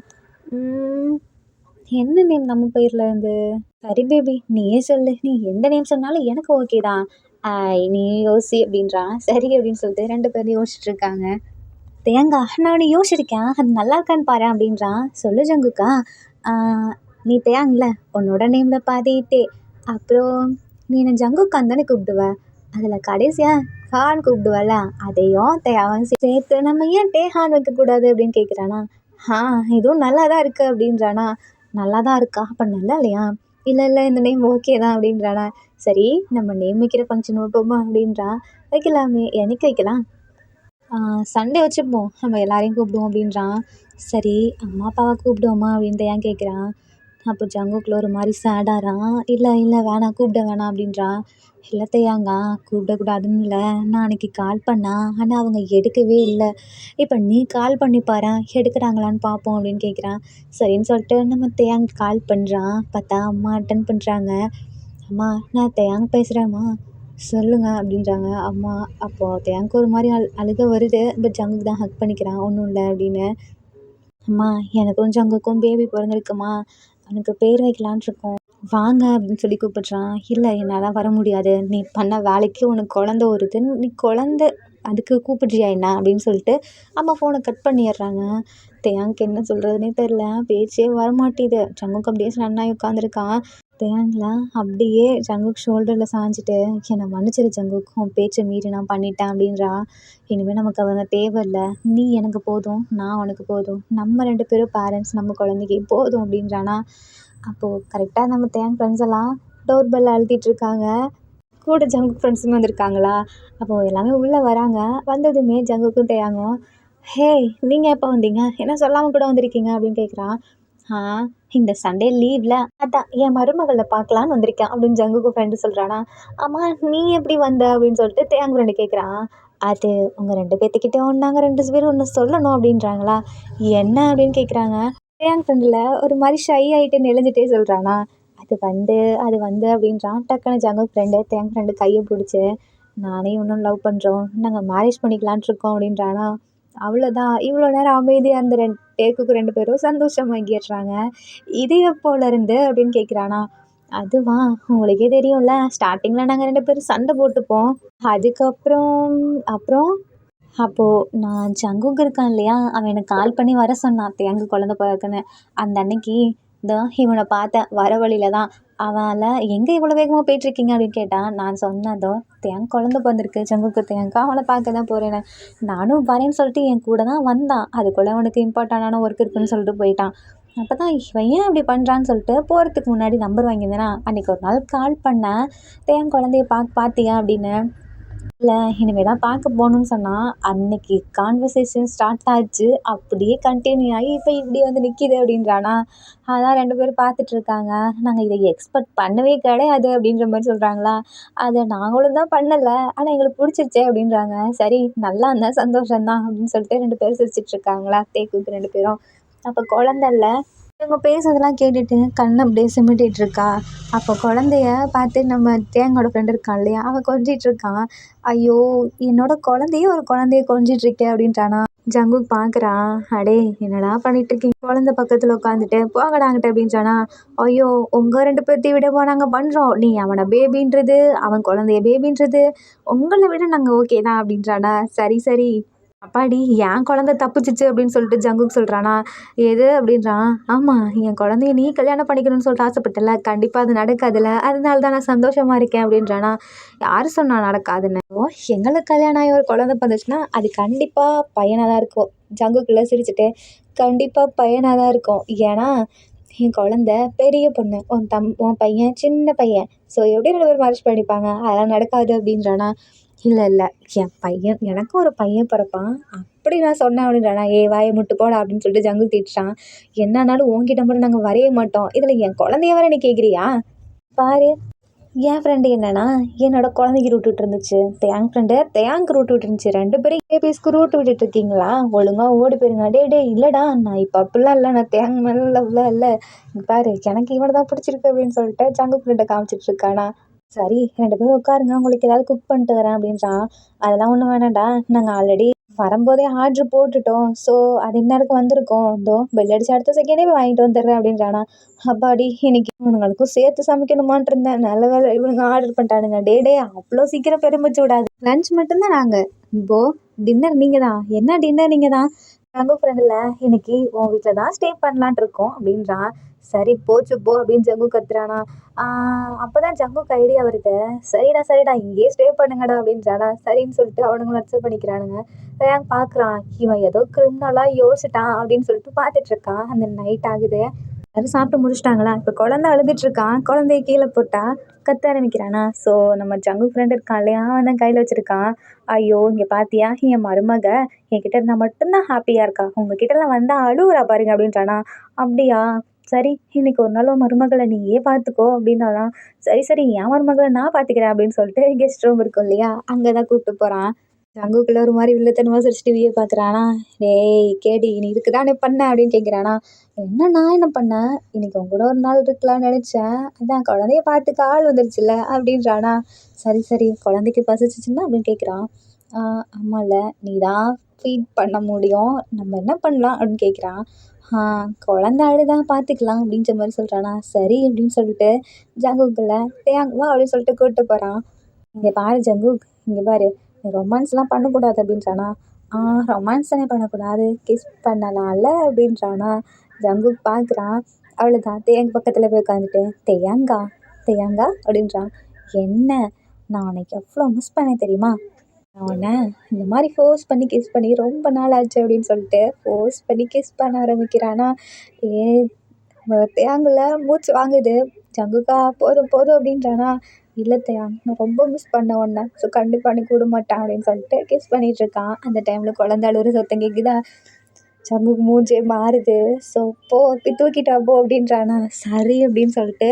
என்ன நேம் நம்ம பேரில் இருந்து? சரி பேபி நீயே சொல்லு, நீ எந்த நேம் சொன்னாலும் எனக்கு ஓகே தான். நீ யோசி அப்படின்றான். சரி அப்படின்னு சொல்லிட்டு 2 பேரும் யோசிச்சுட்ருக்காங்க. தேங்கா நான் ஒன்று யோசிச்சிருக்கேன், அது நல்லா இருக்கான்னு பாரு அப்படின்றான். சொல்லு ஜங்குக்கா. நீ தேயாங்கல, உன்னோட நேமில் பாதி தே, அப்புறம் நீ என்ன ஜங்குக்கான்னு தானே கூப்பிடுவ, அதில் கடைசியாக ஹான் கூப்பிடுவல, அதையும் தேயாவும் சேர்த்து நம்ம ஏன் டேஹான் வைக்கக்கூடாது அப்படின்னு கேட்குறானா. இதுவும் நல்லா தான் இருக்குது அப்படின்றானா. நல்லா தான் இருக்கா, அப்போ நல்லா இல்லையா? இல்லை இல்லை, இந்த நேம் ஓகே தான் அப்படின்றானா. சரி நம்ம நேம் வைக்கிற ஃபங்க்ஷன் வைப்போமா அப்படின்றான். வைக்கலாமே, என்னைக்கு வைக்கலாம்? சண்டே வச்சுப்போம், நம்ம எல்லாரையும் கூப்பிடுவோம் அப்படின்றான். சரி அம்மா அப்பாவை கூப்பிடுவோமா அப்படின்ட்டு ஏன் கேட்குறான். அப்போ ஜங்குக்குள்ள ஒரு மாதிரி சேடாகிறான். இல்லை இல்லை வேணாம், கூப்பிட வேணாம் அப்படின்றான். இல்லை தேயாங்கா, கூப்பிடக்கூடாதுன்னு இல்லை, நான் அன்றைக்கி கால் பண்ணேன், ஆனால் அவங்க எடுக்கவே இல்லை, இப்போ நீ கால் பண்ணி பாரு, எடுக்கிறாங்களான்னு பார்ப்போம் அப்படின்னு கேட்குறான். சரின்னு சொல்லிட்டு நம்ம தேயாங் கால் பண்ணுறான். பார்த்தா அம்மா அட்டன் பண்ணுறாங்க. அம்மா நான் தேயாங் பேசுகிறேம்மா, சொல்லுங்க அப்படின்றாங்க அம்மா. அப்போது தேயாங்க்கு ஒரு மாதிரி அழுக வருது. பட் ஜங்குக்கு தான் ஹக் பண்ணிக்கிறான், ஒன்றும் இல்லை அப்படின்னு. அம்மா எனக்கும் ஜங்குக்கும் பேபி பிறந்திருக்குமா, அவனுக்கு பேர் வைக்கலான் இருக்கோம், வாங்க அப்படின்னு சொல்லி கூப்பிட்றான். இல்லை என்னால் வர முடியாது, நீ பண்ண வேலைக்கு உனக்கு குழந்த வருது, நீ குழந்த அதுக்கு கூப்பிட்றியா என்ன அப்படின்னு சொல்லிட்டு அம்மா ஃபோனை கட் பண்ணிடுறாங்க. தேயாங்க்கு என்ன சொல்கிறதுனே தெரில, பேச்சே வரமாட்டேது. ஜங்குக்கு அப்படியே ஸ்டன்னாகி உட்காந்துருக்கான். தேயாங்ல அப்படியே ஜங்குக் ஷோல்டரில் சாஞ்சிட்டு, என்னை மன்னிச்சிரு ஜங்குக், உன் பேச்சை மீறி நான் பண்ணிட்டேன் அப்படின்றா. இனிமேல் நமக்கு அவங்க தேவையில்லை, நீ எனக்கு போதும், நான் உனக்கு போதும், நம்ம 2 பேரும் பேரண்ட்ஸ், நம்ம குழந்தைக்கு போதும் அப்படின்றானா. அப்போது கரெக்டாக நம்ம தேயாங் ஃப்ரெண்ட்ஸ் எல்லாம் டோர் பெல் அழுத்திட்டுருக்காங்க. கூட ஜங்குக் ஃப்ரெண்ட்ஸுமே வந்திருக்காங்களா. அப்போது எல்லாமே உள்ளே வராங்க. வந்ததுமே ஜங்குக்கும் தேயாங்கும் ஹே, நீங்கள் எப்போ வந்தீங்க? என்ன சொல்லாமல் கூட வந்திருக்கீங்க அப்படின்னு கேட்குறான். ஆ, இந்த சண்டே லீவ்ல அதான் என் மருமகளை பார்க்கலான்னு வந்திருக்கேன் அப்படின்னு ஜங்குக்கு ஃப்ரெண்டு சொல்கிறானா. ஆமாம், நீ எப்படி வந்த அப்படின்னு சொல்லிட்டு தேங்க ஃப்ரெண்டு கேட்குறான். அது உங்கள் ரெண்டு பேர்த்துக்கிட்டே நாங்கள் ரெண்டு பேரும் ஒன்று சொல்லணும் அப்படின்றாங்களா. என்ன அப்படின்னு கேட்குறாங்க. தேங்க ஃப்ரெண்டில் ஒரு மாதிரி ஷை ஆகிட்டு நெளிஞ்சிட்டே சொல்கிறானா. அது வந்து அது வந்து அப்படின்றான். டக்குன்னு ஜங்கு ஃப்ரெண்டு தேங்க ஃப்ரெண்டு கையை பிடிச்சி, நானே இன்னும் லவ் பண்ணுறோம், நாங்கள் மேரேஜ் பண்ணிக்கலான்ட்டு இருக்கோம் அப்படின்றானா. அவ்வளோதான். இவ்வளோ நேரம் அமைதியா இருந்த டேக்குக்கு 2 பேரும் சந்தோஷமாக்கிடுறாங்க. "இது எப்போலேருந்து?" அப்படின்னு கேட்குறானா. "அதுவா, உங்களுக்கே தெரியும்ல, ஸ்டார்ட்டிங்கில் நாங்கள் 2 பேரும் சண்டை போட்டுப்போம். அதுக்கப்புறம் அப்புறம் அப்போது நான் ஜங்குக் இருக்கான் இல்லையா, அவன் எனக்கு கால் பண்ணி வர சொன்னான் தேங்கு குழந்த பிறக்குன்னு. அந்த அன்னைக்கு இவனை பார்த்தேன் வர வழியில தான். அவன்ல எங்கே இவ்வளோ வேகமாக போயிட்டுருக்கீங்க அப்படின்னு கேட்டான். நான் சொன்னதோ தேங்க் குழந்த பிறந்திருக்கு ஜங்குக்கு தேங்க்கா, அவனை பார்க்க தான் போகிறேன்னு. நானும் வரேன்னு சொல்லிட்டு என் கூட தான் வந்தான். அதுக்குள்ளே அவனுக்கு இம்பார்ட்டண்டான ஒர்க் இருக்குன்னு சொல்லிட்டு போயிட்டான். அப்போ தான் இவன் ஏன் அப்படி பண்ணுறான்னு சொல்லிட்டு போகிறதுக்கு முன்னாடி நம்பர் வாங்கியிருந்தேனா, அன்றைக்கி ஒரு நாள் கால் பண்ணேன், தேன் குழந்தைய பார்த்தியா அப்படின்னு. இல்லை, இனிமே தான் பார்க்க போகணுன்னு சொன்னான். அன்னைக்கு கான்வர்சேஷன் ஸ்டார்ட் ஆச்சு. அப்படியே கண்டினியூ ஆகி இப்போ இப்படி வந்து நிற்கிது அப்படின்றானா. அதான் 2 பேரும் பார்த்துட்ருக்காங்க. நாங்கள் இதை எக்ஸ்பெக்ட் பண்ணவே கிடையாது அப்படின்ற மாதிரி சொல்கிறாங்களா. அதை நாங்களும் தான் பண்ணலை, ஆனால் எங்களுக்கு பிடிச்சிருச்சே அப்படின்றாங்க. சரி, நல்லா இருந்தால் சந்தோஷம்தான் அப்படின்னு சொல்லிட்டு 2 பேரும் சிரிச்சிட்ருக்காங்களா தேக்குக்கு 2 பேரும். அப்போ குழந்த இல்லை, இவங்க பேசுறதெல்லாம் கேட்டுட்டு கண் அப்படியே சிமிட்டிட்டு இருக்கா. அப்போ குழந்தைய பார்த்து நம்ம தேங்கோட ஃப்ரெண்டு இருக்கான் இல்லையா, அவன் கொஞ்சிட்டு இருக்கான். ஐயோ, என்னோட குழந்தையே ஒரு குழந்தைய கொஞ்சிட்டு இருக்கே அப்படின்ட்டானா. ஜங்குக் பார்க்குறான். அடே, என்னடா பண்ணிட்டு இருக்கீங்க குழந்தை பக்கத்தில் உட்காந்துட்டு, போங்கடாங்கிட்ட அப்படின்றானா. ஐயோ, உங்கள் 2 பேர்த்தையும் விடவா நாங்கள் பண்ணுறோம், நீ அவனை பேபின்றது, அவன் குழந்தைய பேபின்றது, உங்களை விட நாங்கள் ஓகே தான் அப்படின்றானா. சரி சரி, அப்பாடி என் குழந்தை தப்பிச்சிச்சு அப்படின்னு சொல்லிட்டு ஜங்குக் சொல்கிறானா. எது அப்படின்றான். ஆமாம், என் குழந்தைய நீ கல்யாணம் பண்ணிக்கணும்னு சொல்லிட்டு ஆசைப்பட்டல, கண்டிப்பாக அது நடக்காதுல்ல, அதனால தான் நான் சந்தோஷமாக இருக்கேன் அப்படின்றானா. யார் சொன்னா நடக்காதுன்னு? ஓ, எங்களுக்கு கல்யாணம் ஆகி ஒரு குழந்தை பிறந்துச்சுன்னா அது கண்டிப்பாக பையனாக தான் இருக்கும். ஜங்குக்குள்ளே சிரிச்சுட்டு, கண்டிப்பாக பையனாக தான் இருக்கும். ஏன்னா என் குழந்த பெரிய பொண்ணு, உன் பையன் சின்ன பையன், ஸோ எப்படி 2 பேரும் மேரேஜ் பண்ணிப்பாங்க, அதெல்லாம் நடக்காது அப்படின்றானா. இல்லை இல்லை, என் பையன் எனக்கும் ஒரு பையன் பிறப்பான் அப்படி நான் சொன்னேன் அப்படின்றானா. ஏ, வாயை முட்டு போடா அப்படின்னு சொல்லிட்டு ஜங்கு திட்டுறான். என்னன்னாலும் உன்கிட்ட மட்டும் நாங்கள் வரைய மாட்டோம், இதில் என் குழந்தைய வர நீ கேட்குறியா? பாரு, என் ஃப்ரெண்டு என்னன்னா என்னோட குழந்தைக்கு ரூட் விட்டு இருந்துச்சு, தேங்க் ஃப்ரெண்டு தேங்க் ரூட் விட்டு இருந்துச்சு, 2 பேரும் ஏபிஎஸ்க்கு ரூட் விட்டுட்டு இருக்கீங்களா, ஒழுங்காக ஓடி போயிருங்க. டே இல்லைடா, நான் இப்போ அப்படிலாம் இல்லை, நான் தேங்க் மேலே லவ்லாம் இல்லை, பாரு எனக்கு இவனை தான் பிடிச்சிருக்கு அப்படின்னு சொல்லிட்டு ஜங்கு ஃப்ரெண்டை காமிச்சிட்டு இருக்கானா. சரி, 2 பேரும் உட்காருங்க, உங்களுக்கு ஏதாவது குக் பண்ணிட்டு வரேன் அப்படின்றான். அதெல்லாம் ஒன்றும் வேணாம்டா, நாங்கள் ஆல்ரெடி வரும்போதே ஆர்டர் போட்டுட்டோம், ஸோ அது இந்நேரத்துக்கு வந்திருக்கோம், பெல் அடிச்சு அடுத்த செகண்டே போய் வாங்கிட்டு வந்துடுறேன் அப்படின்றானா. அப்பாடி, இன்னைக்கு இவனுங்களுக்கும் சேர்த்து சமைக்கணுமான்ட்டு இருந்தேன், நல்ல வேலை இவனுங்க ஆர்டர் பண்ணிட்டானுங்க. டே அவ்வளோ சீக்கிரம் பெருமிச்சு விடாது, லஞ்ச் மட்டும்தான் நாங்கள், இப்போ டின்னர் நீங்கள் தான். என்ன டின்னர் நீங்கள் தான்? ஜங்கு ஃப்ரெண்டில் இன்னைக்கு உன் வீட்டில் தான் ஸ்டே பண்ணலான்ட்டு இருக்கோம் அப்படின்றான். சரி போச்சு போ அப்படின்னு ஜங்கு கத்துறானா. அப்போ தான் ஜங்குக்கு ஐடியா வருது. சரிடா இங்கேயே ஸ்டே பண்ணுங்கடா அப்படின்றானா. சரின்னு சொல்லிட்டு அவனுங்களும் அக்செப்ட் பண்ணிக்கிறானுங்க. ரேங்க் பார்க்குறான், இவன் ஏதோ கிரிமினலாக யோசிச்சிட்டான் அப்படின்னு சொல்லிட்டு பார்த்துட்ருக்கான். அந்த நைட் ஆகுது. எல்லாரும் சாப்பிட்டு முடிச்சிட்டாங்களா, இப்போ குழந்தை அழுதுட்ருக்கான். குழந்தைய கீழே போட்டா கத்த ஆரம்பிக்கிறானா. ஸோ நம்ம ஜங்கு ஃப்ரெண்ட் இருக்கான் இல்லையா, அவன் தான் கையில் வச்சுருக்கான். ஐயோ, இங்கே பார்த்தியா, என் மருமக என்கிட்ட இருந்தால் மட்டும்தான் ஹாப்பியாக இருக்கா, உங்ககிட்டலாம் வந்தால் அழுவுறா பாருங்க அப்படின்றானா. அப்படியா, சரி இன்னைக்கு ஒரு நாள் உன் மருமகளை நீயே பார்த்துக்கோ அப்படின்னாலாம். சரி என் மருமகளை நான் பார்த்துக்கிறேன் அப்படின்னு சொல்லிட்டு கெஸ்ட் ரூம் இருக்கும் இல்லையா, அங்கே தான் கூப்பிட்டு போகிறான். ஜங்குக்குள்ள ஒரு மாதிரி வில்லத்தனமாக சிரிச்சு டிவியை பார்க்குறானா. டேய் கேடி, நீ இதுக்கு தானே பண்ண அப்படின்னு கேட்குறானா. என்ன நான் என்ன பண்ணேன், இன்னைக்கு உங்க கூட ஒரு நாள் இருக்கலாம்னு நினச்சேன், அதான் குழந்தைய பார்த்துக்க ஆள் வந்துருச்சுல்ல அப்படின்றானா. சரி குழந்தைக்கு பசிச்சிச்சுன்னா அப்படின்னு கேட்குறான். ஆமாம்ல, நீ தான் ஃபீட் பண்ண முடியும், நம்ம என்ன பண்ணலாம் அப்படின்னு கேட்குறான். குழந்தை அழுதான் பார்த்துக்கலாம் அப்படின்ற மாதிரி சொல்கிறானா. சரி அப்படின்னு சொல்லிட்டு ஜங்குக்குள்ள தேங்க் வா அப்படின்னு சொல்லிட்டு கூப்பிட்டு போகிறான். இங்கே பாரு ஜங்குக், இங்கே பாரு, நீ ரொமான்ஸ்லாம் பண்ணக்கூடாது அப்படின்றானா. ரொமான்ஸ் தானே பண்ணக்கூடாது, கிஸ் பண்ணலாம்ல அப்படின்றானா. ஜங்குக் பார்க்குறான். அவ்வளோதான், தேங்க் பக்கத்தில் போய் உட்காந்துட்டு தேயாங்கா அப்படின்றான். என்ன, நான் உனக்கு எவ்வளோ மிஸ் பண்ணேன் தெரியுமா, நான் உன்னை இந்த மாதிரி ஃபோர்ஸ் பண்ணி கிஸ் பண்ணி ரொம்ப நாள் ஆச்சு அப்படின்னு சொல்லிட்டு ஃபோர்ஸ் பண்ணி கிஸ் பண்ண ஆரம்பிக்கிறானா. ஏ, தேங்குல மூச்சு வாங்குது. ஜங்குக்கா போதும் அப்படின்றானா. இல்லை தயா நான் ரொம்ப மிஸ் பண்ணேன் உன்னை, ஸோ கண்டிப்பாக நீ விட மாட்டேன் அப்படின்னு சொல்லிட்டு கிஸ் பண்ணிகிட்ருக்கான். அந்த டைமில் குழந்த அழுகுற சத்தம் கேட்குதா, சங்குக்கு மூஞ்சே மாறுது. ஸோ போ போய் தூக்கிட்டு வா போ அப்படின்றானா. சரி அப்படின்னு சொல்லிட்டு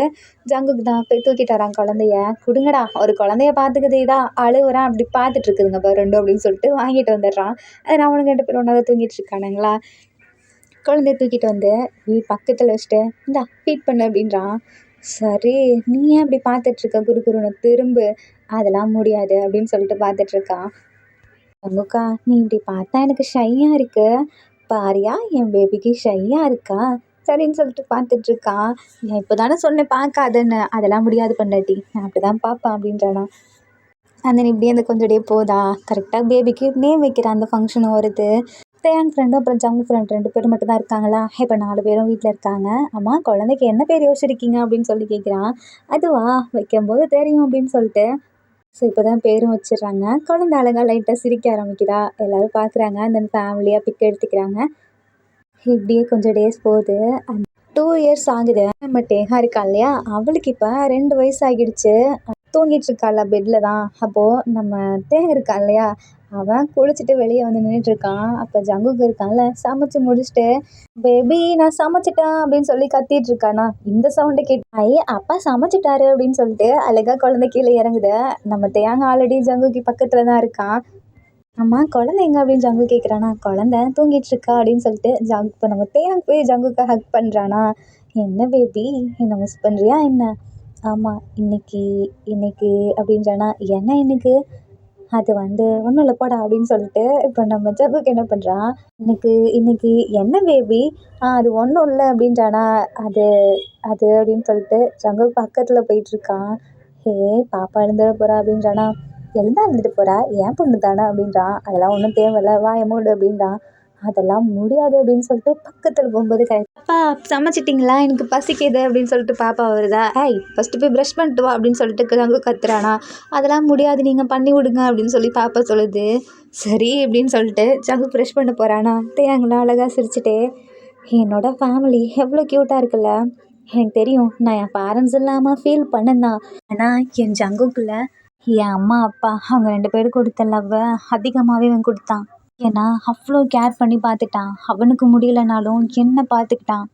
ஜங்குக்கு தான் போய் தூக்கிட்டு வரான் குழந்தைய. கொடுங்கடா ஒரு குழந்தைய பார்த்துக்குது இதான் அழுவுறான் அப்படி பார்த்துட்டு இருக்குதுங்க பாரு ரெண்டும் அப்படின்னு சொல்லிட்டு வாங்கிட்டு வந்துடுறான். அது அவனுங்க 2 பேரும் ஒன்றா தான் தூங்கிட்டு இருக்கானுங்களா. குழந்தைய தூக்கிட்டு வந்து பக்கத்தில் வச்சுட்டு இந்தா ஃபீட் பண்ணு அப்படின்றான். சரி நீ ஏன் இப்படி பார்த்துட்ருக்க குறுகுறுன்னு திரும்பு, அதெல்லாம் முடியாது அப்படின்னு சொல்லிட்டு பார்த்துட்ருக்கான். சங்குக்கா நீ இப்படி பார்த்தா எனக்கு ஷையாக இருக்கு, பாரியா என் பேபிக்கு ஷையாக இருக்கா சரின்னு சொல்லிட்டு பார்த்துட்ருக்கான். நான் இப்போ தானே சொன்னேன் பார்க்காதன்னு, அதெல்லாம் முடியாது பொண்டாட்டி நான் அப்படி தான் பார்ப்பேன் அப்படின்றானா. அந்த இப்படியே அந்த கொஞ்சம் டே போதா கரெக்டாக பேபிக்கு நேம் வைக்கிற அந்த ஃபங்க்ஷனும் வருது. தேயாங் ஃப்ரெண்டும் அப்புறம் ஜங்கு ஃப்ரெண்ட் 2 பேரும் மட்டும் தான் இருக்காங்களா. இப்போ 4 பேரும் வீட்டில் இருக்காங்க. அம்மா குழந்தைக்கு என்ன பேர் யோசிச்சிருக்கீங்க அப்படின்னு சொல்லி கேட்குறான். அதுவா வைக்கும்போது தெரியும் அப்படின்னு சொல்லிட்டு ஸோ இப்போ தான் பேரும் வச்சிடுறாங்க. குழந்தை அழகாக லைட்டாக சிரிக்க ஆரம்பிக்கிறா. எல்லோரும் பார்க்குறாங்க. தென் ஃபேமிலியாக பிக் எடுத்துக்கிறாங்க. இப்படியே கொஞ்சம் டேஸ் போகுது. 2 இயர்ஸ் ஆகுது. நம்ம டேகா இருக்கா இல்லையா, அவளுக்கு இப்போ 2 வயசு ஆகிடுச்சு. தூங்கிட்டு இருக்காள் பெட்டில் தான். அப்போது நம்ம தேங்க இருக்கா இல்லையா, அவன் குளிச்சுட்டு வெளியே வந்து நின்றுட்டுருக்கான். அப்போ ஜங்குக்கு இருக்கான்ல சமைச்சு முடிச்சுட்டு பேபி நான் சமைச்சிட்டேன் அப்படின்னு சொல்லி கத்திட்டு இருக்கானா. இந்த சவுண்டை கேட்டு அப்பா சமைச்சிட்டாரு அப்படின்னு சொல்லிட்டு அழகாக குழந்தை கீழே இறங்குது. நம்ம தேங்க ஆல்ரெடி ஜங்குக்கு பக்கத்தில் தான் இருக்கான். அம்மா குழந்தை எங்கே அப்படின்னு ஜங்கு கேட்குறானா. குழந்தை தூங்கிட்டு இருக்கா அப்படின்னு சொல்லிட்டு இப்போ நம்ம தேயாங்க போய் ஜங்குக்கு ஹக் பண்ணுறானா. என்ன பேபி என்ன மிஸ் பண்ணுறியா என்ன. ஆமாம் இன்னைக்கு இன்னைக்கு அப்படின்றானா. என்ன இன்னைக்கு, அது வந்து ஒன்றும் இல்லை போடா அப்படின்னு சொல்லிட்டு இப்போ நம்ம ஜங்குக்கு என்ன பண்ணுறான். இன்னைக்கு இன்னைக்கு என்ன பேபி, அது ஒன்றும் இல்லை அப்படின்றானா. அது அது அப்படின்னு சொல்லிட்டு ஜங்கு பக்கத்தில் போயிட்டுருக்கான். ஹே பாப்பா எழுந்துட போகிறா அப்படின்றானா. எழுந்தா எழுந்துட்டு போகிறா ஏன் பொண்ணு தானே அப்படின்றான். அதெல்லாம் ஒன்றும் தேவையில்ல வாய மூடு அப்படின்றான். அதெல்லாம் முடியாது அப்படின்னு சொல்லிட்டு பக்கத்தில் போகும்போது அப்பா சமைச்சிட்டிங்களா எனக்கு பசிக்குது அப்படின்னு சொல்லிட்டு பாப்பா வருதா. ஃபஸ்ட்டு போய் ப்ரஷ் பண்ணிட்டு வா அப்படின்னு சொல்லிட்டு ஜங்கு கத்துறானா. அதெல்லாம் முடியாது நீங்கள் பண்ணி விடுங்க அப்படின்னு சொல்லி பாப்பா சொல்லுது. சரி அப்படின்னு சொல்லிட்டு ஜங்கு ப்ரஷ் பண்ண போகிறானா. தேங்கலாம் அழகாக சிரிச்சுட்டே என்னோடய ஃபேமிலி எவ்வளோ க்யூட்டாக இருக்குல்ல, எனக்கு தெரியும் நான் என் பேரண்ட்ஸ் இல்லாமல் ஃபீல் பண்ணேன் தான். ஆனால் என் ஜங்குக்குள்ள என் அம்மா அப்பா அவங்க 2 பேரும் கொடுத்த லவ்வை அதிகமாகவே அவன் கொடுத்தான். ஏன்னா அவ்வளோ கேர் பண்ணி பார்த்துட்டான். அவனுக்கு முடியலைனாலும் என்னை பார்த்துக்கிட்டான்.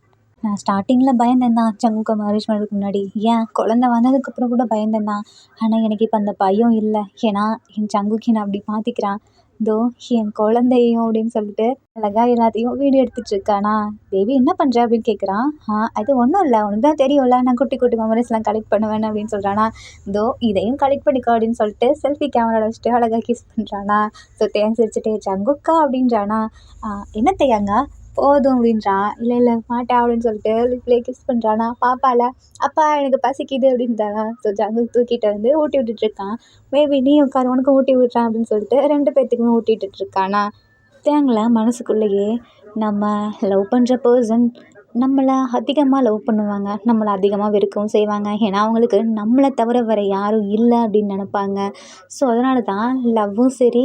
நான் ஸ்டார்டிங்கில் பயந்தேன் தான் ஜங்குக்கு மேரேஜ் பண்ணுறதுக்கு முன்னாடி, ஏன் குழந்த வந்ததுக்கப்புறம் கூட பயந்தேன் தான். ஆனால் எனக்கு இப்போ அந்த பயம் இல்லை. ஏன்னா என் ஜங்குக்கு நான் அப்படி பார்த்துக்கிறான். இதோ என் குழந்தையும் அப்படின்னு சொல்லிட்டு அழகாக எல்லாத்தையும் வீடியோ எடுத்துகிட்டு இருக்கானா. பேபி என்ன பண்ணுற அப்படின்னு கேட்குறான். அது ஒன்றும் இல்லை உனக்கு தான் தெரியும்ல நான் குட்டி குட்டி மெமரிஸ்லாம் கலெக்ட் பண்ணுவேன் அப்படின்னு சொல்கிறானா. இதோ இதையும் கலெக்ட் பண்ணிக்கோ அப்படின்னு சொல்லிட்டு செல்ஃபி கேமரா வச்சுட்டு அழகாக கிஸ் பண்ணுறானா. ஸோ தேங்க் சிரிச்சுட்டு ஜங்குக்கா அப்படின்றானா. என்ன தேயாங்க போதும் அப்படின்றான். இல்லை இல்லை மாட்டேன் அப்படின்னு சொல்லிட்டு லிப்லேயே கிஸ் பண்ணுறானா. பாப்பால அப்பா எனக்கு பசிக்குது அப்படின்றானா. ஸோ ஜங்கு தூக்கிட்டு வந்து ஊட்டி விட்டுட்ருக்கான். பேபி நீ உட்காரு உனக்கும் ஊட்டி விட்றான் அப்படின்னு சொல்லிட்டு 2 பேர்த்துக்குமே ஊட்டிகிட்டு இருக்கானா. தேங்கல மனசுக்குள்ளேயே நம்ம லவ் பண்ணுற பர்சன் நம்மளை அதிகமாக லவ் பண்ணுவாங்க, நம்மளை அதிகமாக வெறுக்கவும் செய்வாங்க. ஏன்னா அவங்களுக்கு நம்மளை தவிர வேறு யாரும் இல்லை அப்படின்னு நினப்பாங்க. ஸோ அதனால தான் லவ்வும் சரி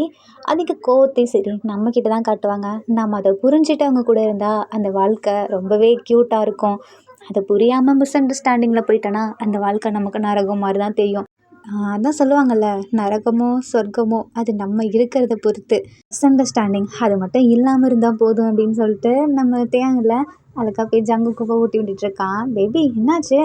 அதிக கோவத்தையும் சரி நம்மக்கிட்ட தான் காட்டுவாங்க. நம்ம அதை புரிஞ்சுட்டு அவங்க கூட இருந்தால் அந்த வாழ்க்கை ரொம்பவே க்யூட்டாக இருக்கும். அதை புரியாமல் மிஸ் அண்டர்ஸ்டாண்டிங்கில் போயிட்டோன்னா அந்த வாழ்க்கை நமக்கு நரகம் மாதிரி தான் தெரியும். அதான் சொல்லுவாங்கள்ல நரகமோ சொர்க்கமோ அது நம்ம இருக்கிறத பொறுத்து. மிஸ் அண்டர்ஸ்டாண்டிங் அது மட்டும் இல்லாமல் இருந்தால் போதும் அப்படின்னு சொல்லிட்டு நம்ம தேங்கல அழகாக போய் ஜங்குக்கு போய் ஊட்டி விட்டுட்ருக்கான். பேபி என்னாச்சு,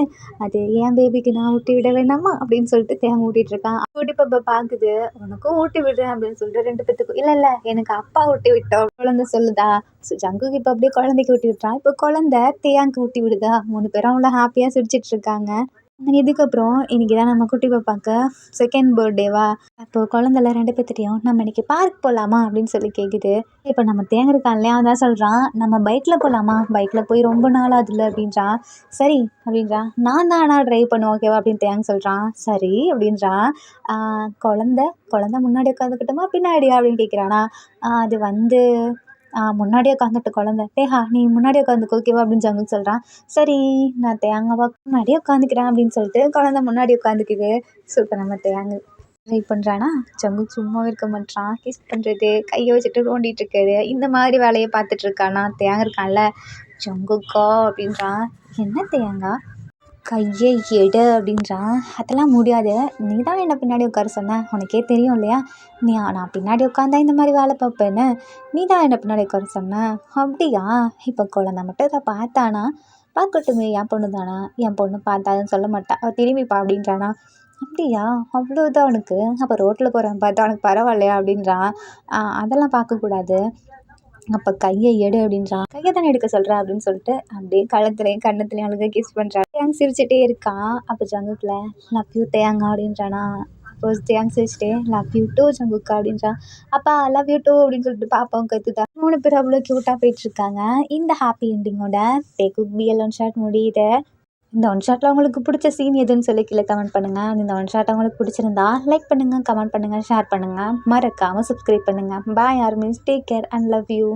அது ஏன் பேபிக்கு நான் ஊட்டி விட வேணாமா அப்படின்னு சொல்லிட்டு தேங்க ஊட்டிகிட்ருக்கான். ஊட்டி பாப்பா பார்க்குது. உனக்கும் ஊட்டி விடுறேன் அப்படின்னு சொல்லிட்டு 2 பேத்துக்கும் இல்லை இல்லை எனக்கு அப்பா ஊட்டி விட்டோம் குழந்தை சொல்லுதா. ஸோ ஜங்குக்கு இப்போ அப்படியே குழந்தைக்கு ஊட்டி விட்டுறான். இப்போ குழந்தை தேயாங்க்கு ஊட்டி விடுதா. 3 பேரும் அவ்வளோ ஹாப்பியாக சிரிச்சிட்ருக்காங்க. இதுக்கப்புறம் இன்றைக்கி தான் நம்ம குட்டி பாப்பாவுக்கு 2nd பர்த்டேவா. அப்போது குழந்தைல 2 பேர்த்திட்டையும் நம்ம இன்றைக்கி பார்க் போகலாமா அப்படின்னு சொல்லி கேட்குது. இப்போ நம்ம தேங்க இருக்கான் இல்லையா அதான் சொல்கிறான். நம்ம பைக்கில் போகலாமா, பைக்கில் போய் ரொம்ப நாள் ஆகுதுல்ல அப்படின்றான். சரி அப்படின்றான். நான் தான் ஆனால் ட்ரைவ் பண்ணுவேன் ஓகேவா அப்படின்னு தேங்க சொல்கிறான். சரி அப்படின்றான். குழந்தை முன்னாடி உட்காந்துக்கிட்டோமா பின்னாடியா அப்படின்னு கேட்குறானா. அது வந்து முன்னாடியே உட்காந்துட்டு குழந்தை. தேஹா நீ முன்னாடியே உட்காந்துக்கோ ஓகேவா அப்படின்னு ஜங்குக்கு சொல்கிறான். சரி நான் தேங்காவா முன்னாடியே உட்காந்துக்கிறேன் அப்படின்னு சொல்லிட்டு குழந்தை முன்னாடி உட்காந்துக்குது. ஸோ இப்போ நம்ம தேங்க ட்ரை பண்ணுறானா. ஜங்கு சும்மாவே இருக்க மாட்டான். கிஸ் பண்ணுறது கையை வச்சுட்டு நோண்டிட்டு இருக்கிறது இந்த மாதிரி வேலையை பார்த்துட்ருக்கானா. தேங்க இருக்கான்ல. ஜங்குக்கா அப்படின்றான். என்ன தேங்கா கையை எடு அப்படின்றான். அதெல்லாம் முடியாது. நீ தான் என்ன பின்னாடி உட்கார சொன்ன. உனக்கே தெரியும் இல்லையா, நான் பின்னாடி உட்காந்தா இந்த மாதிரி வேலை பார்ப்பேன்னு. நீ தான் என்ன பின்னாடி உட்கார சொன்ன. அப்படியா? இப்போ குழந்தை மட்டும் இதை பார்த்தானா? பார்க்கட்டுமே, என் பொண்ணு தானா, என் பொண்ணு பார்த்தாதுன்னு சொல்ல மாட்டா, அவள் திரும்பிப்பா அப்படின்றானா. அப்படியா? அவ்வளோதான் உனக்கு? அப்போ ரோட்டில் போகிறவன் பார்த்தா உனக்கு பரவாயில்லையா அப்படின்றான். அதெல்லாம் பார்க்கக்கூடாது. அப்போ கையை எடு அப்படின்றான். கையை தானே எடுக்க சொல்கிற அப்படின்னு சொல்லிட்டு அப்படியே கழுத்துலையும் கண்ணத்துலையும் அழுக கிஸ் பண்ணுறான். தேங்க் சிரிச்சுட்டே இருக்கான். அப்போ ஜங்குக்கில் லவ் யூ தேங்க அப்படின்றானா. அப்போ தேங்க் சிரிச்சுட்டே லவ் யூ டூ ஜங்குக்கா அப்படின்றான். அப்பா லவ் யூ டூ அப்படின்னு சொல்லிட்டு பாப்பாவும் கற்றுதான். 3 பேர் அவ்வளோ க்யூட்டாக போயிட்டுருக்காங்க. இந்த ஹாப்பி எண்டிங்கோட take good B one shot முடியுது. இந்த ஒன் ஷாட்டில் உங்களுக்கு பிடிச்ச சீன் எதுன்னு சொல்லி கீழே கமெண்ட் பண்ணுங்கள். இந்த ஒன் ஷாட் உங்களுக்கு பிடிச்சிருந்தா லைக் பண்ணுங்கள், கமெண்ட் பண்ணுங்கள், ஷேர் பண்ணுங்கள், மறக்காமல் சப்ஸ்கிரைப் பண்ணுங்கள். Bye armies, take care and love you.